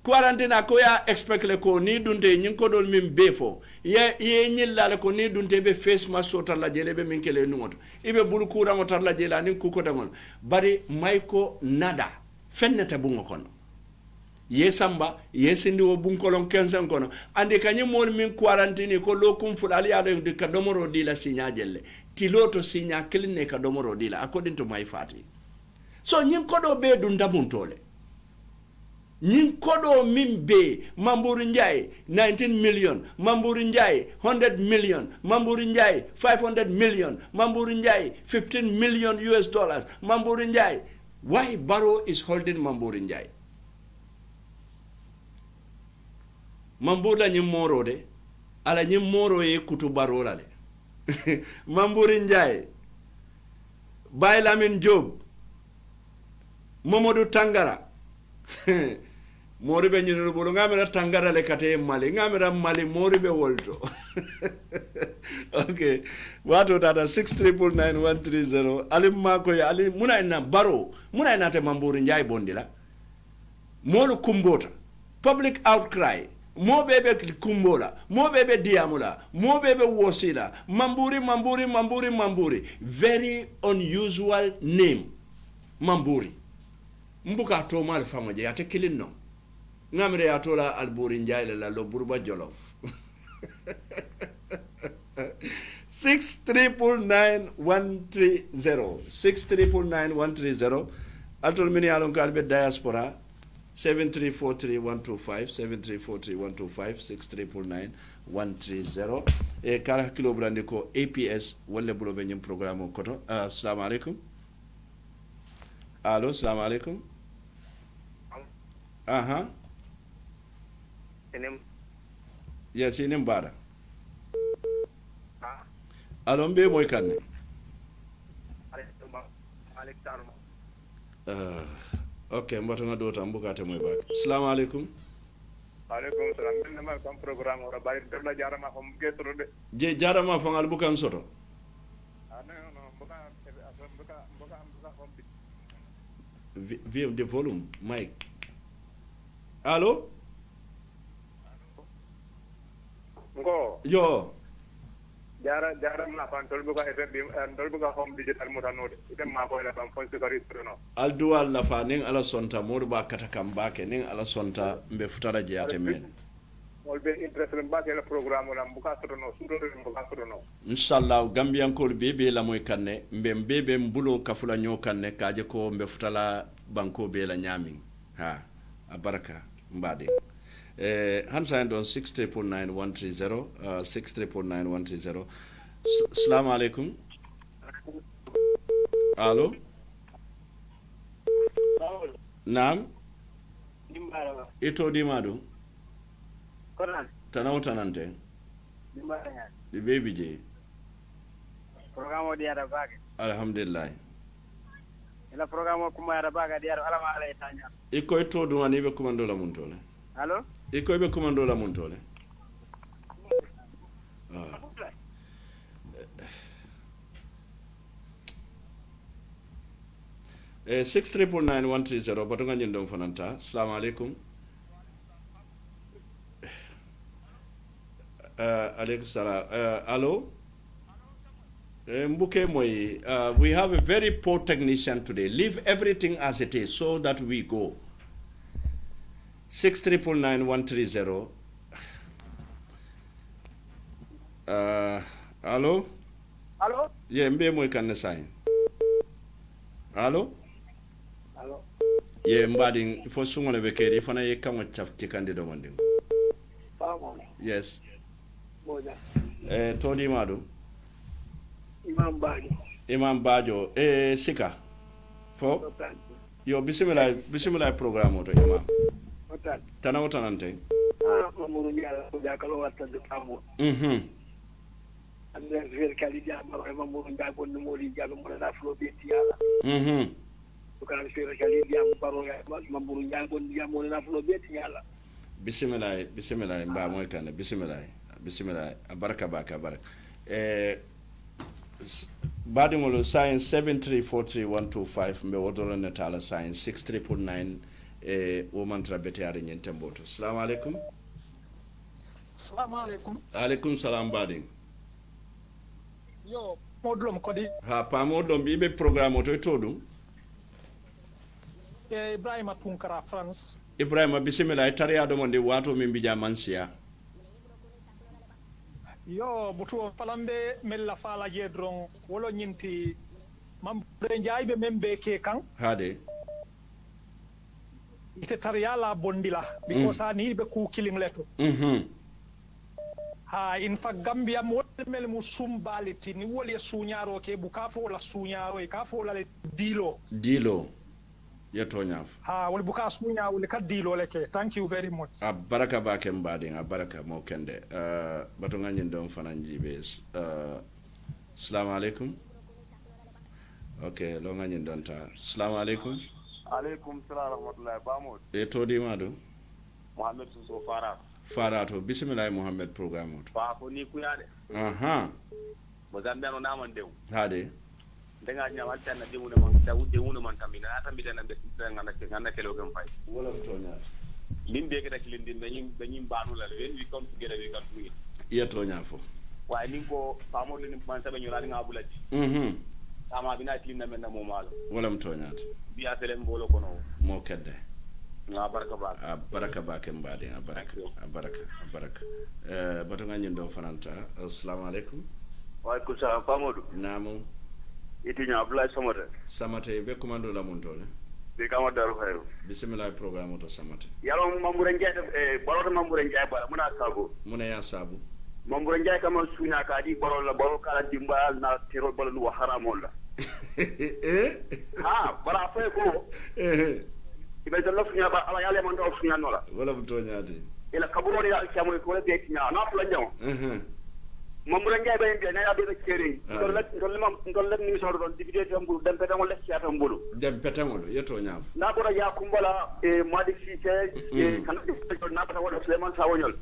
ako ya expect le ko ni dunte nyin ko don min befo ye nyilla le ko ni dunte be face mask sotar la jele be min kele numoto ibe bulu kura ngotar la jela ni kuko dangol bari maiko nada fennete bungo kono ye samba ye sindi wo bunkolon 15 kono ande kanyi mon min quarantine ko lo kum fulali ala de ka domoro di la signa jelle tiloto signa kline ka domoro di la according to my fati so nyin ko do be dun damuntole ñin kodo min be Mamburi Njai 19 million, Mamburi Njai 100 million, Mamburi Njai 500 million, Mamburi Njai 15 million US dollars, Mamburi Njai. Why Barrow is holding Mamburi Njai? Mambura ñim moro de ala ñim moro ye kutu Barrow la le. Mamburi Njai, Baye Lamin Job, Momodu Tangara. Moribe ñinul bulu ngamira Tangara le kate Mali ngamira Mali moribe wolto. Okay, watu tata 6999130 ali mako ya ali muna ina Barrow muna ina te Mamburi Njai bondila molu kumbota public outcry mo bebe kumbola mo bebe diamula mo bebe wosila Mamburi very unusual name Mamburi mbuka to mal famaje ate kilin no ngamre ya tola Alburi Njai la lo burba jolof 6999130 altol mini alon kalbe diaspora 7343125 6999130 e kala kilo brande ko APS wala bulo be nyim programme koto assalamu alaikum allo assalamu alaikum aha yes inem bada allo mbe moy kanne ok mbato nga dota mbukate moy bak assalamu alaikum alaikum salam min ma kam programme ora bari debla jarama fam getoro de je jarama fangal bukan soto non buka fam the volume mic allo ngo yo jara ma fan tolbuka FM tolbuka fam digital mutanode item ma ko la fam fon sikari no alduwal la fa ning ala sonta modu ba kata kambake ning ala sonta mbe futara jeyate men molbe interest le mbake la programme la mbuka soto no sudo mbuka soto no inshallah gambian ko bebe la moy kanne mbebe mbulo kafula nyo kanne kaje ko mbe futala banko be la nyami ha abaraka mbade Hansa on 6999130 6999130 Assalamu alaikum allo naam ito di madu tanaw tanante di baby je programme di ada bage alhamdulillah ila programme kuma ada baga di ada alama ala itanya iko ito do ani be komando la muntole allo iko be komando la muntole 6999130 batunga nyindom fananta assalamu alaikum alaikum salam allo mbuke moy we have a very poor technician today. Leave everything as it is so that we go. 6999130 allo allo ye mbe moy kan say allo allo ye mbading fo sungole be keri fana ye kamo chaf ci candidat monding famo yes boja todi madu imam bajo sika fo yo bismillah programme to imam tanaw tanante mamuru yalla ko jakalo watta de tamo ande ver kali jama mamuru ngago no moli jago mo na flo beti yalla ko kan ver kali jama baro ya mamuru ngago jamo na flo beti yalla bismillah mba moy kan bismillah baraka baka baraka badingolo science 7343125 mbe wodoro netala science 639 woman trabete ari nyente mboto assalamu alaikum alaikum salam bading yo modlom kodi ha pa modlom bibe programme to todum Ibrahima Punkara France Ibrahima bismillah tariya do monde wato min bija mansia yo butu falambe mella fala jedron wolo nyinti mambe njaybe membe ke kan hade ite tariyala bondila because ani be ku killing leto ha in fa Gambia mo mel mu sumbaliti ni wole suñaro ke bu ka fo la suñaro e ka fo la dilo yetoñaf ha wol bu ka suña wol ka dilo leke. Thank you very much. a baraka ba ke mbaɗen a baraka mo kende bato gañin ɗon fanan jiɓe salamu aleykum ok lo gañin ɗon ta salamu aleykum. aleykum salam rahmatullahi bamod e toɗima ɗo Mohamed Suso farato bisimilla Mohamed programme oto ba ko ni kuyade mo zambiano naman dew haade denga nyama tan de mun man ta wudde mun man tamina tambi tan be ngana kelo gam fay wala to nyaata linde ke tak linde dañim baanu la when we come together we can do it yeto nyaafo way ni ko famo ni man tabe nyolani ngabulati sama bina tilinna men mo malo wala to nyaata biya selen mbolo kono mo kedde nga baraka ba baraka ba ke mbaade baraka bato ngani do fananta assalamu alaikum wa alaikum salam famodu namu iti nya abdullah samate be commando la montole be kama daru khairu bismillah programme to samate yalo mamure njaay baro mamure njaay bala muna ya sabu mamure njaay kama sunya ka di baro kala dimba na tero bala lu haramol la bara fe ko ibe dalla sunya ba ala yale man do sunya nola wala bu to nyaade ila kaburo ya chamoy ko le be nya na fula nyaw mamura njaay bayen bi na ya be kéré ndol ni so don dibide tambu dem petangol le ciata mbulu dem petangol yeto nyaaf na ko ya kumbala e madi cité e kan na pata wala Suleiman Sawonyol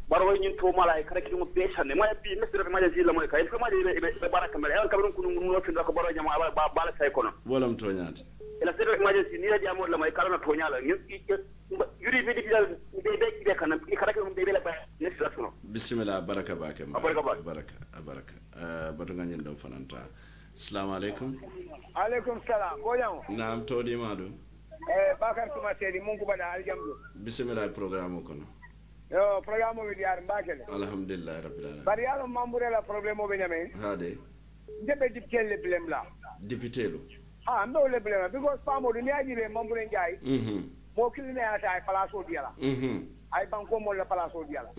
baro ñin to mala e kala ki mo be sanne mo bi mesre ma ji la mo kay ko ma be baraka mel e kabron kunu no fi ndako baro jama ba bala say kono wala m to nyaade ila sere ma ji ni ya jamo la may kala na to nyaala yuri bi dibidal be kan ki kala ki mo be la ba nesra sono bismillah baraka bake baraka bato ganyen do fananta assalamu alaikum salam ko yawo naam todi madu bakar tuma sedi mungu bada aljamdu bismillah programme kono yo programme wi diar mbakele alhamdulillah rabbil alamin bari yalo mambure la problème be nyame hade ndebe diptelle blem la dipitelo ndo le blem because famo ni ajibe mambure njay mo kiline ata ay palaso diala ay banko mo la palaso diala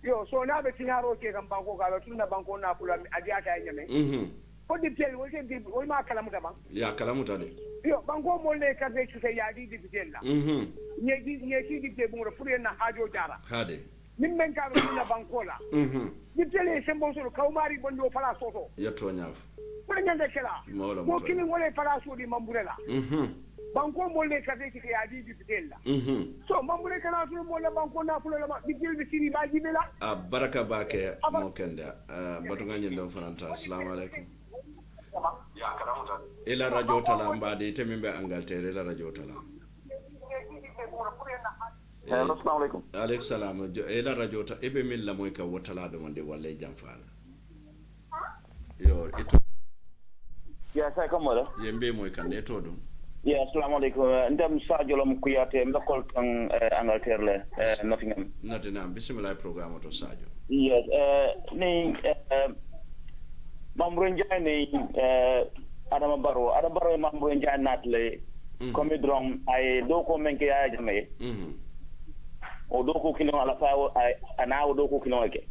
yo so na be tinyaro ke kan banko ka be tunna banko na pula adiya ka nyame ko diptel wo je wo ma kala muta ban ya kala muta de yo banko mo le ka be ci ya di diptel la nye diptel bu pour na hajo jara hade min men ka be tunna banko la diptel e sembo so kawmari bondo palaso to yeto nyaaf ko nyande kala mo kini wole palaso di mamburela banko molle kate ki ya di bitella so mamure kana to molle banko na fulo la bigil bi siri ba jibela baraka bake mo kenda batu ngani ndon fananta assalamu alaikum ya karamuta ila radio tala mbade tembe Angleterre ila radio tala assalamu alaikum alaikum salam ila radio ta ebe min la moy ka wotala do mande walle jamfala yo ito ya sai kamara yembe moy kan ne to dum Yeah, assalamu alaikum. Ndem Sadio Lom Kuyate mbakol tan Angleterre le Nottingham. Bismillah programme to Sadio. Yes, ni Mambrou Ndiaye ni Adama Barrow Mambrou Ndiaye natle comme drum ay doko menke ya jame. O doko kino ala fa ana o doko kino ke.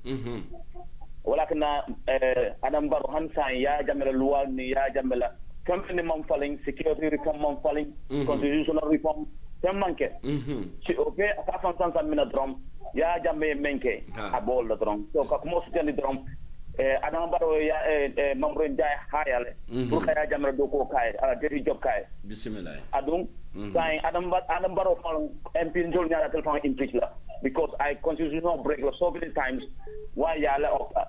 Wala kana Adam Barrow hansan ya jamela luwa ni ya jamela company man falling security reform man falling constitutional reform manke si ope aka fansan samina drum ya jamme menke abol da drum so ka mo sutani drum Adam Barrow ya Mambrou Ndiaye hayale pour ka ya jamme do ko kay ala deri job kay bismillah adum sai Adam Barrow fall MP njol nyala telephone impeach la because I constitutional break so many times why ya la offer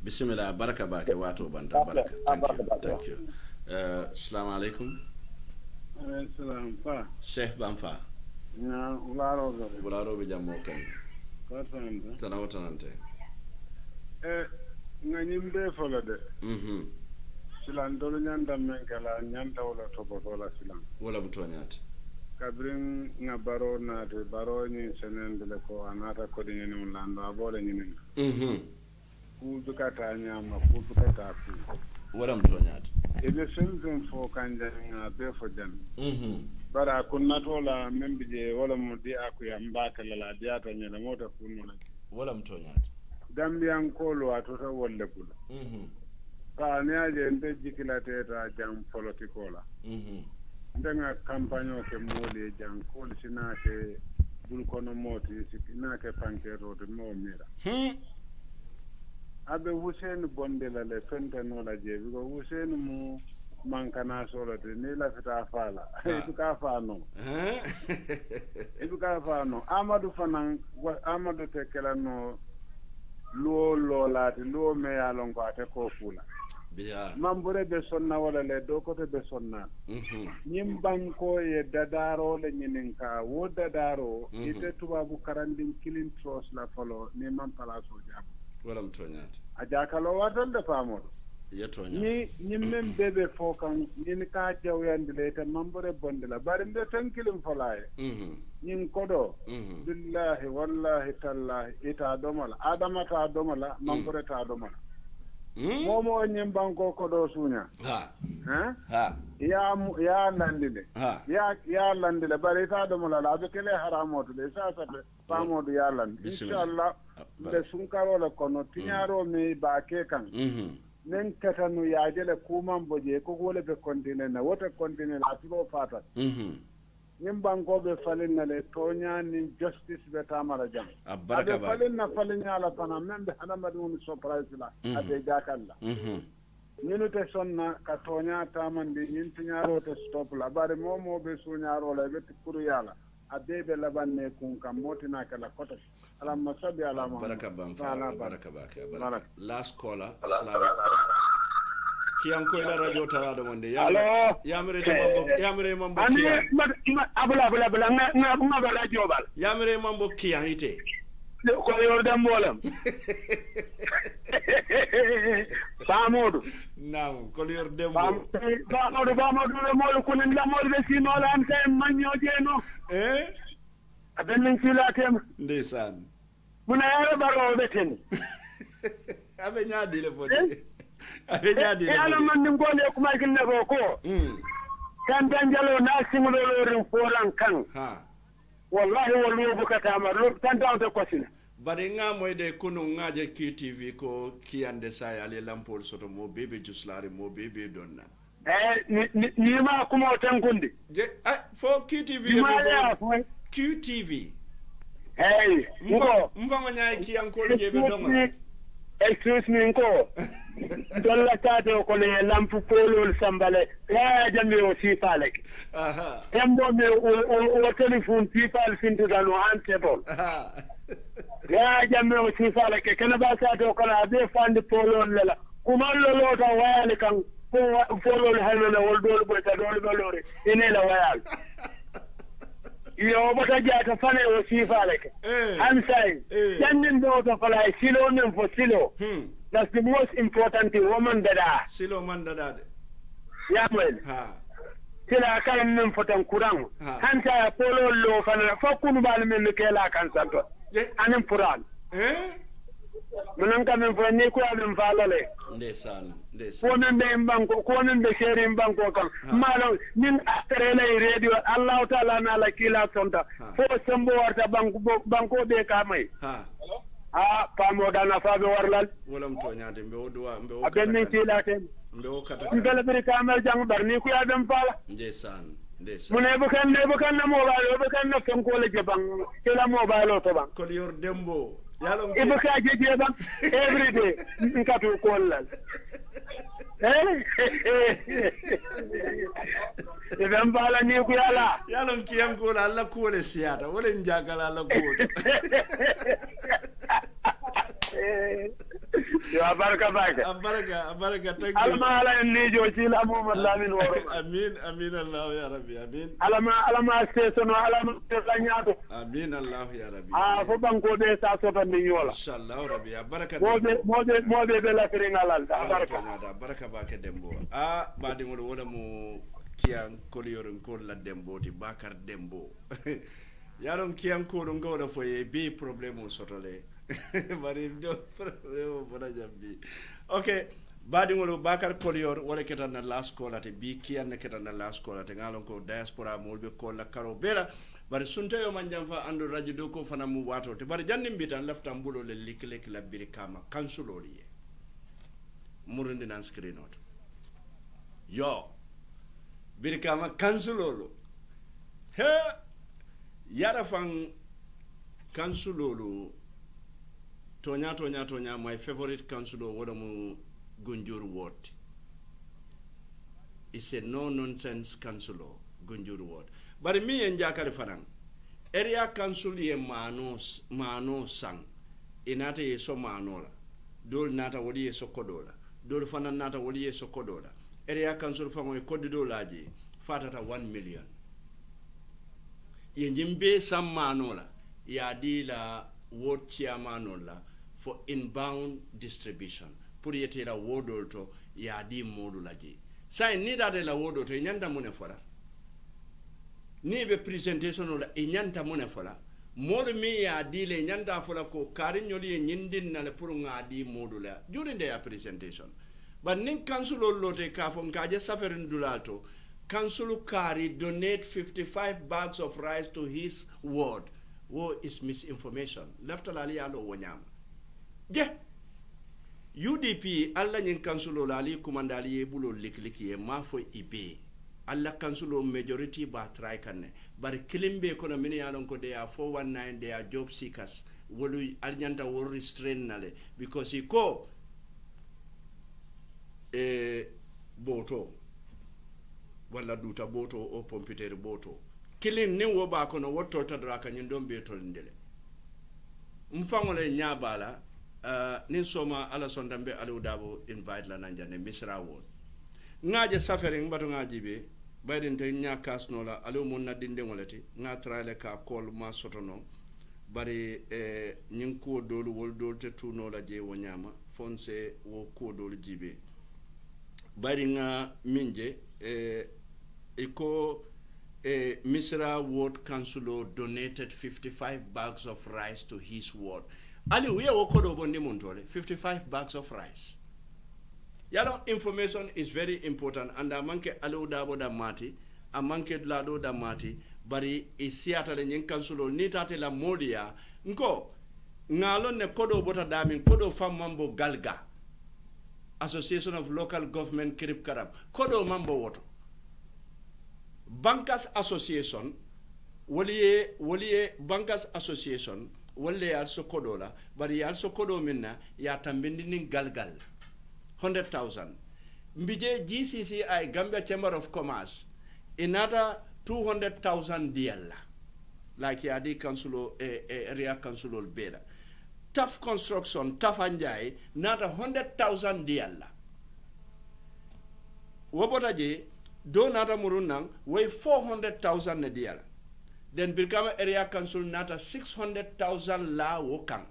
bismillah baraka bake wato banda baraka thank you assalamu alaikum salam fa Sheikh Bamfa na ularo be jammo ken ko tanante nganyimbe folode silan dolu nyanda men kala nyanda wala to botola silan wala butonyat kabrin nga baro na de baro ni senen de ko anata ko de ni mulando abole ni ku dukata nyama ku dukata ku Wala mtonyat. Ebe selfen fo kanjanga be fo jan. Bara kunnatola membije wala mo di akuya mbaka la diata nyela mota kununa. Wala mtonyat. Gambian kolo atota wolle kula. Ka ne aje nte jikila teta jam politikola. Ndenga kampanyo ke mole jam kol sinake bulkono moti sinake pankero de mo mira. Abe Hussein Bondela le fentano la je bigo Hussein mu mankana solo te ni la fita fala itu ka fano itu ka fano Amadou Fanan Amadou tekela no lo lati lo me yalon ko ate ko fula biya mambure be sonna wala le do ko te be sonna nyim banko e dadaro le nyinin ka wo dadaro ite tubabu karandin kilin tros la folo ni man palaso jabu wala mtonyati ajakalo watal de famodo yetonya ni mem bebe fokan ni ka jawyande le tan mambore bondela bari nde tankilim folaye nyin kodo billahi wallahi tallahi ita domala adama ta domala mambore ta domala momo nyim banko kodo sunya ha ya landile ya landile bari ta domala la be kele haramoto de sa sa famodo ya land inshallah le sunkaro la kono tinyaro mi ba ke kan nen katanu yaajele kuman boje ko wole be kontine na wota kontine la tiro fata nim banko be falin na le tonya ni justice be tamara jam abaraka ba falin na falin ala pana membe hanamadu ni surprise la ade jakalla ñinu te sonna ka tonya tamandi ñin tinyaro te stop la bare momo be sunyaro la be tikuru yala abebe labanne kun kam motina kala kota ala masabi ala baraka ban fa baraka baraka last caller assalamu kiyan ko ila radio tarado monde yamre mambo kiyan abula nga radio bal yamre mambo kiyan ite ko yordam molam Bamodu naam ko yordam Bamodu mo ko nen la mo be sino la am tay manyo jeno aben sila tem ndeysaan muna yara baro beten abe nyaadi le fodi abe nyaadi le ala man nim gole ko ma kin ne ko kan danjalo na singulo rin foran kan wallahi wallu bukata ma lo tan dawte ko sina bari nga moy de kunu ngaje QTV ko kiyande say ale lampol soto mo bebe juslare mo bebe donna ni ma kuma tan kundi je fo QTV QTV mfango nyaay kiyankol jebe donga excuse me ko dolla tato ko le lampu polol sambale ya jambe o sipalek tembo me o telephone people fintu dano antebol ya jambe o sipalek kana ba tato kala be fandi polol lela kuma lolo ta wayal kan polol halala wol dol boy ta dol balore ine la wayal yo bota jata fane o sipalek am say jannin do to fala silo men fo silo that's the most important thing woman dada silo man dada ya men sila kan men fotan kuran hanta polo lo fana fa kunu bal men ke la kan santo anen puran munan kan men fo ni ko adum falale ndesan ko men be banko ko men be sheri banko kan malo min atrele radio Allah taala na la kila sonta fo sembo warta banko be kamay pamo dana fabe warlal wala mto nyaade mbe odwa mbe o abenni tilaten mbe o kata ngala bari kamal jang barni ku adam fala ndesan mune bu kan na mobile bu kan na fen ko le jabang kila mobile to bang ko yor dembo yalo ibu ka je bang every day ngatu ko lal Idan bala ni ku yala yalon kiyan ko Allah ko le siyata wala njagala Allah ko yo baraka thank you alama ala ni jo ci la Muhammad Lamin woro amin Allah ya rabbi amin alama station alama la nyaato amin Allah ya rabbi fo banko be sa so tan ni yola inshallah rabbi baraka mo be la firingalal baraka bake dembo badi ngol wala mo kiyan koliyoron ko la dembo di bakar dembo yaron kiyan ko don gawda foye be problème o sotole bari do problème bona jambi okay badi ngolo bakar kolior wala ketan na last call ate bi kiyan na ketan na last call ate ngalon ko diaspora molbe ko la karo bela bari sunta yo manjam fa ando radio do ko fana mu wato te bari jannim bitan lafta mbulo le likle la birikama kansuloli ye murundi nan screen note yo birikama kansulolo he yara fan kansulolo tonya my favorite kansulo wala mu Gunjur ward. It's a no-nonsense councilor, Gunjur ward. But me and Jakari Farang, area council ye mano sang, inate ye so manola, dol nata wali ye so kodola, dol fana nata wali ye so kodola. Area council fango ye kodido laji, fatata 1 million. Ye njimbe sam manola, ya di la ward chairmanola for inbound distribution. Pour yete la wodol to ya di modu laji sai ni date la wodol to nyanta mune fola ni be presentation la nyanta mune fola modu mi ya di le nyanta fola ko kari nyoli nyindin na le pour nga di modu la during their presentation but nin council lote ka fon ka je saferin dulato council kari donate 55 bags of rice to his ward wo is misinformation left la ali alo wonyama je UDP alla nyin kansulo lali kumandali ye bulo likliki ye mafo ibe alla kansulo majority ba try kanne bar kilimbe kono mini yalon ko they are 419 they are job seekers wolu alnyanta wo restrain nale because he ko boto wala duta boto o pompitere boto kilin ni wo ba kono wotto tadra kanyin dombe tolndele mfangole nyabala nin soma ala sondambe alu dabo invite la nanjane misra won ngaje suffering bato ngaji be baydin te nya kasno la alu mun na dinde ngolati nga trale ka kol ma sotono bari nyin ko dolu wol dol te tuno la je wonyama fonse wo ko dolu jibe bari nga minje iko Misra Ward Councilor donated 55 bags of rice to his ward. Ali we wokodo bondi muntole 55 bags of rice. Yalo information is very important and amanke alu dabo da mati, amanke lado da mati, bari isiata le nyen councilor nitate la modia nko ngalo ne kodo bota damin kodo fam mambo galga Association of Local Government Kirip Karab kodo mambo woto Bankers Association waliye Bankers Association wale also kodola bari also kodo minna ya tambindi nin galgal 100,000 mbije GCCI Gambia Chamber of Commerce inata 200,000 dialla like ya di council area council beda tough construction tough anjay nata 100,000 dialla wobota je do nata murunang way 400,000 ne diala then Birkama area council nata 600,000 la wokang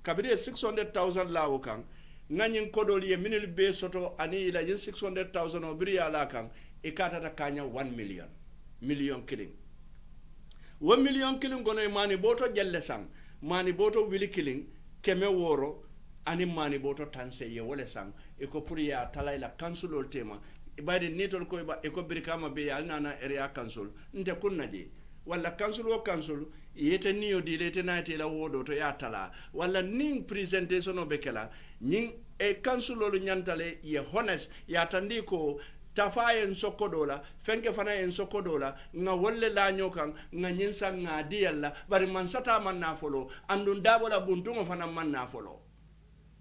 kabide 600,000 la wokang nganyin kodoli ye minil be soto ani ila yin 600,000 o biri ala kang ikata ta kanya 1 million killing 1 million killing gono mani boto jelle sang mani boto wili killing keme woro ani mani boto tanse ye wole sang iko puri ya talay la council ol tema ibadi nitol ko ba iko Birkama be yal nana area council nte kunnaje wala council o council yete niyo dilete naite la wodo to ya tala wala ning presentation o bekela ning council lo nyantale ye honest ya tandiko tafayen sokodola fenke fana en sokodola nga wolle la nyokan nga nyinsa nga dialla bari man sata man na folo andun dabola buntungo fana man na folo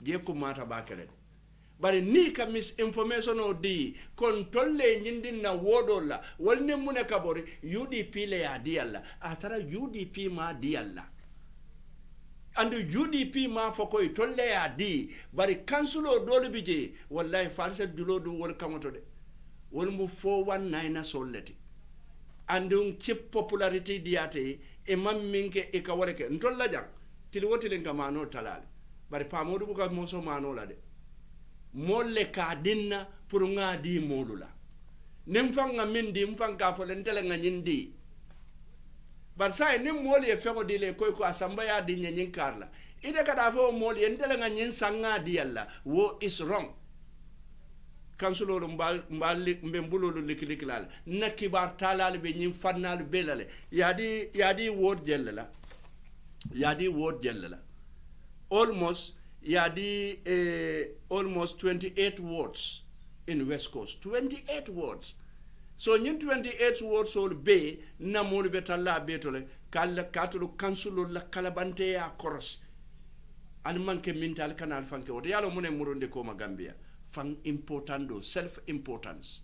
je ko mata bakele bari ni ka misinformation o di kon tolle nyindin na wodola wolne mune kabori UDP le ya dialla atara UDP ma dialla and UDP ma foko tolle ya di bari kansulo dole bije wallahi false dulo du wol kamoto de wol mu 419 na solleti andun chip popularity diate e mamminke e ka wareke ntolla jang til wotilen ka mano talal bari pamodu buka moso mano la de molle ka dinna pour nga di molula nim fanga mindi mfanga fo lentele nga nyindi bar sai nim moli e fego dile koy ko asamba ya di nyin karla ide kada fo moli entele nga nyin sanga di yalla wo is wrong kansulolu mbembulolu likilal na kibar talal be nyim fannal belale yadi word jellala almost almost 28 words in West Coast, 28 words. So in 28 words all be na molu betalla betole kala katulu kansulo la kalabante ya koros al manke mintal kanal fanke woto yalo mune muronde ko Gambia fan importando self importance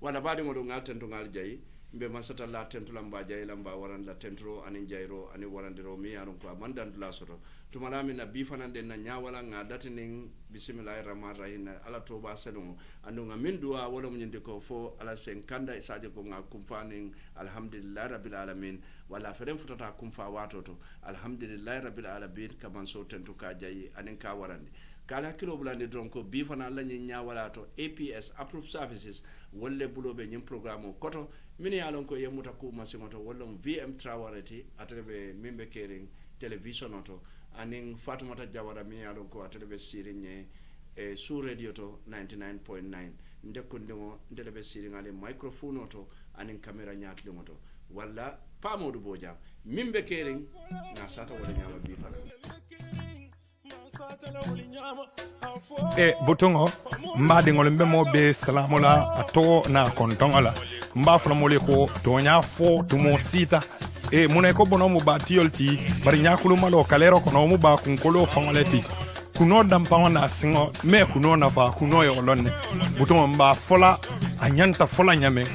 wala bade ngodo ngal tento ngal jayi mbe masata la tento lamba jayi lamba waran la tento anin jayro ani warandiro mi yaron ko mandan la soto tumala min na bifanande na nyawala nga datinin bismillahir rahmanir rahim ala toba selon anu nga min duwa wala mun nyinde ko fo ala sen kanda isaje ko nga kumfanin alhamdulillah rabbil alamin wala feren futata kumfa watoto alhamdulillah rabbil alamin kaman so tento ka jayi anin ka warande kala kilo bulande donc bifana la nya wala to APS approved services wolle bulobe nyim programme koto mini yalon ko yemuta ko masimoto wollom VM Trawareti atrebe mimbe kering television auto aning Fatoumata Jawara mi yalon ko atrebe sirinye sous radio to 99.9 ndekondemo ndelebe siringale microphone auto aning camera nyatli moto walla pa Modou Bojang mimbe kering na sata wala nyama bifana butungo mbadingol mbemo be salamola ato na kontongola mbafla mole ko tonya fo tumo sita mune ko bono mu batiolti bari nyakulu malo kalero ko no mu ba kunkolo fangoleti kuno dampa na singo me kuno na fa kuno yo lonne butungo mba fola anyanta fola nyame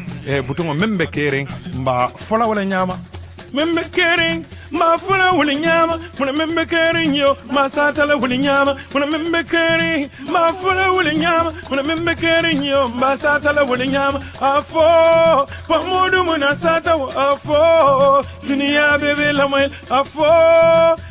butungo membe kering mba fola wala nyama membe kering ma fula wuli nyama muna membe kering yo ma satala wuli nyama muna membe kering ma fula wuli nyama muna membe kering yo ma satala wuli nyama afo pamodu muna sata afo dunia bebe lamel afo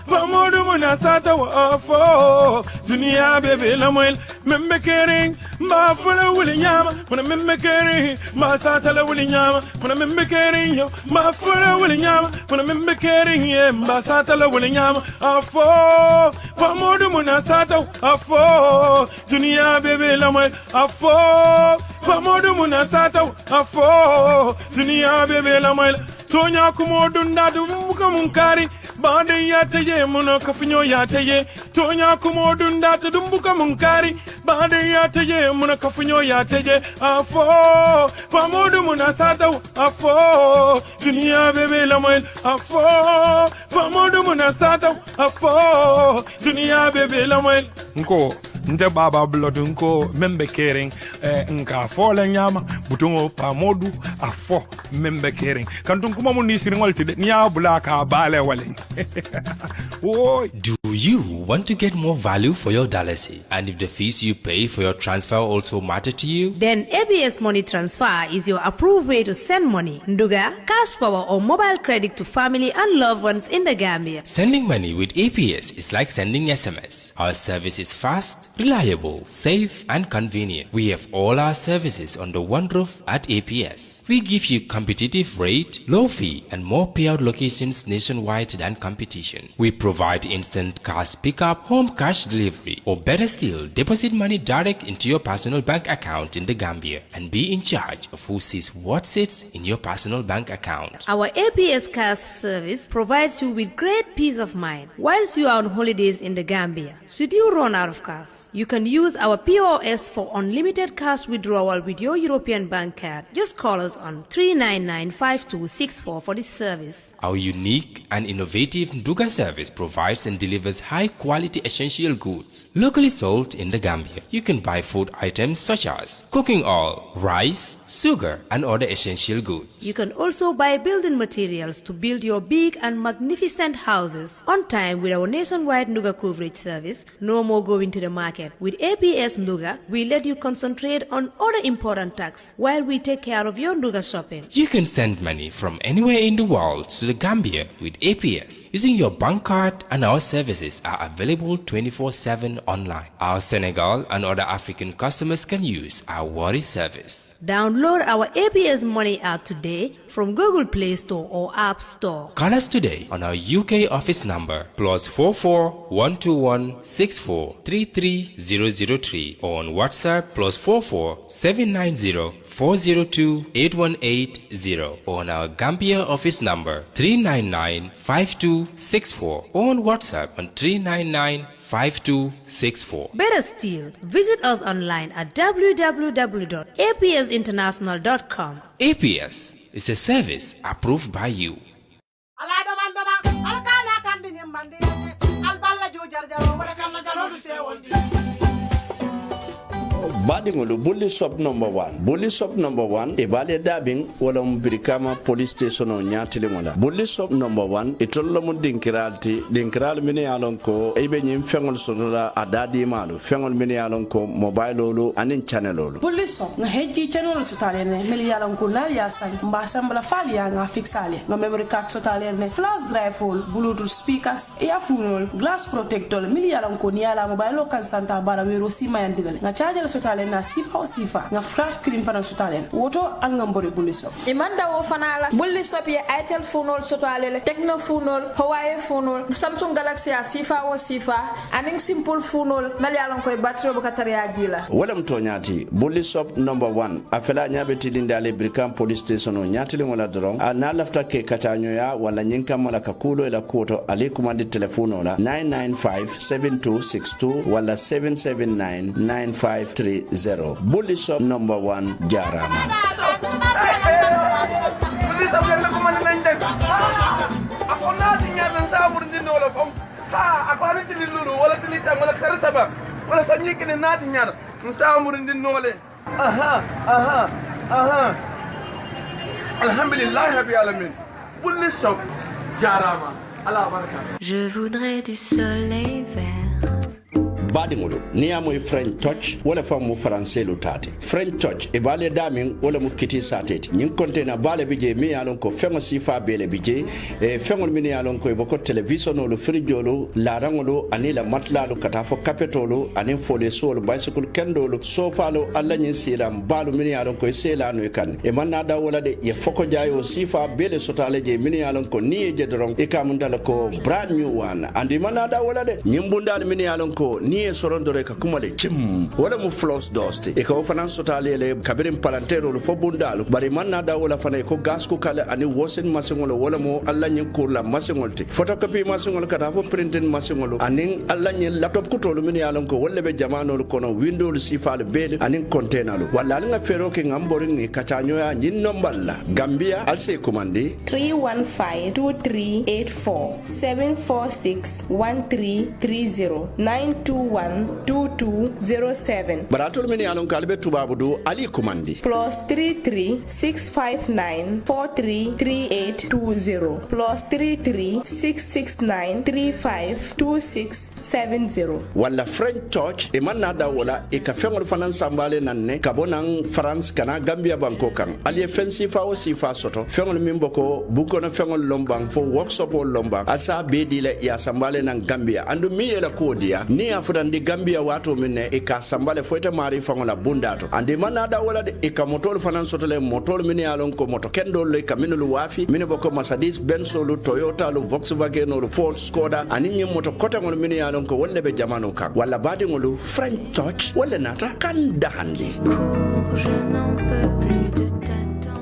pamodu muna sata afo dunia bebe lamel membe kering ma fula wuli nyama muna membe kering ma satala wuli nyama muna membe kering yo ma fula wuli nyama muna membe kering mbasata la wuli nyama afo pamodu munasata afo dunia bebe lamwe afo pamodu munasata afo dunia bebe lamwe tonya kumodu ndadu muka munkari bande yateye muno kafinyo yateye tonya kumodu ndatu dumbuka munkari bande yateye muno kafinyo yateye afo pamodu munasata afo dunia bebe lamwe afo pamodu munasata afo dunia bebe lamwe nko nte baba blood nko membe kering nka fo la nyama butungo pamodu afo membe kering kantun kuma mun nisirngol tide nya bulaka bale wale. Do you want to get more value for your dollars? And if the fees you pay for your transfer also matter to you? Then ABS Money Transfer is your approved way to send money, Nduga, cash power or mobile credit to family and loved ones in the Gambia. Sending money with APS is like sending SMS. Our service is fast, reliable, safe and convenient. We have all our services under one roof at APS. We give you competitive rate, low fee and more payout locations nationwide than competition. We provide instant cash pickup, home cash delivery, or better still, deposit money direct into your personal bank account in the Gambia and be in charge of who sees what sits in your personal bank account. Our APS cash service provides you with great peace of mind whilst you are on holidays in the Gambia. Should you run out of cash, you can use our POS for unlimited cash withdrawal with your European bank card. Just call us on 399-5264 for this service. Our unique and innovative Nduga service provides and delivers high-quality essential goods locally sold in the Gambia. You can buy food items such as cooking oil, rice, sugar, and other essential goods. You can also buy building materials to build your big and magnificent houses on time with our nationwide Nduga coverage service. No more going to the market. With APS Nduga, we let you concentrate on other important tasks while we take care of your Nduga shopping. You can send money from anywhere in the world to the Gambia with APS using your bank card and our services. services are available 24/7 online. Our Senegal and other African customers can use our Wari service. Download our APS Money app today from Google Play Store or App Store. Call us today on our UK office number +44 121 64 33003 or on WhatsApp +44 790 402 8180 or on our Gambia office number 399 5264 or on WhatsApp on 399 5264. Better still, visit us online at www.apsinternational.com. APS is a service approved by you. Badingolo bully shop number 1 bully shop number 1 e bale dabing wala mbirikama police station o nyatile ngola bully shop number 1 e tollo mo dinkiral mini alon ko e be nyim fengol sodola adadi malu fengol mini alon ko mobile lolu anin channel lolu bully shop na heji channel sutale ne mili alon ko na ya san mbasambla fali ya nga fixale nga memory card sutale ne flash drive hole bluetooth speakers earphone glass protector mili alon ko ni ala mobile kan santa bara wero sima yandile nga charger sutale na sifa o sifa nga flat screen fana sutalen woto angambore bulli shop imanda wo fana la bulli shop ye itel phone sutale le techno phone Huawei phone Samsung Galaxy a sifa o sifa aning simple phone mali alon koy battery bu katariya jila wala mtonyati bulli shop number 1 afela nyabe tilindale Brikam police station o nyatile ngola dron na lafta ke katanyo ya wala nyinka mala kakulo ila kuoto alikumandi telefono la 995-7262 wala 779-9530 bully shop number 1 Jarama. Alhamdulillah rabbil alamin. Bully shop Jarama. Allah baraka. Je voudrais du soleil vert. Badingolo niya moy French touch wala famu français lo tati French touch e bale damin wala mu kiti sateti nyin container bale bije mi alon ko fengo sifa bele bije e fengol mi alon ko e boko television lo frijolo la rangolo anila matlalo kata fo capetolo anin fole sol bicycle kendolo sofa lo alla nyin silam balu mi alon ko e sela no kan e manna da wala de ye foko jayo sifa bele sotale je mi alon ko ni e je doron e kamundala ko brand new one andi manna da wala de nyimbundal mi alon ko ni e sorondore ka kumale kim wala mu floss dust e ka ofana sotale le kabirin palantero lo fo bundalu bari manna da wala fana ko gas ko kala ani wosen masingolo wala mo alla nyin ko la masingolti photocopy masingol kata fo printing masingolo anin alla nyin laptop ko tolu min yalon ko wolle be jamano ko no windows sifal bele anin container lo wala nga fero ke ngambori ni katanyo ya nyin nomballa Gambia alse commande 315-2384 746-1330 921-2207 baratol min yalon kalbe tubabu do ali commande +33-659-433820 +33-669-352670 wala French touch e manna da wala e ka fengol fanan sambale nanne kabonan France kana Gambia banko kan ali fensi fa o sifa soto fengol min boko buko na fengol lombang fo workshop o lombang asa be dile ya sambale nan Gambia andu mi yela ko dia ni afutandi Gambia wato minne e ka sambale foita mari fangola bundato ande manna da wala de e ka motol fanan soto le motol min yalon ko moto kendo le ka minulu wafi min boko Mercedes Benz lu Toyota lu Volkswagen lu Ford Skoda anin moto kota ngol min yalon ko wolle be jamano kan wala badi ngolu French touch wala nata kan dahandi Je n'en peux plus de t'attendre.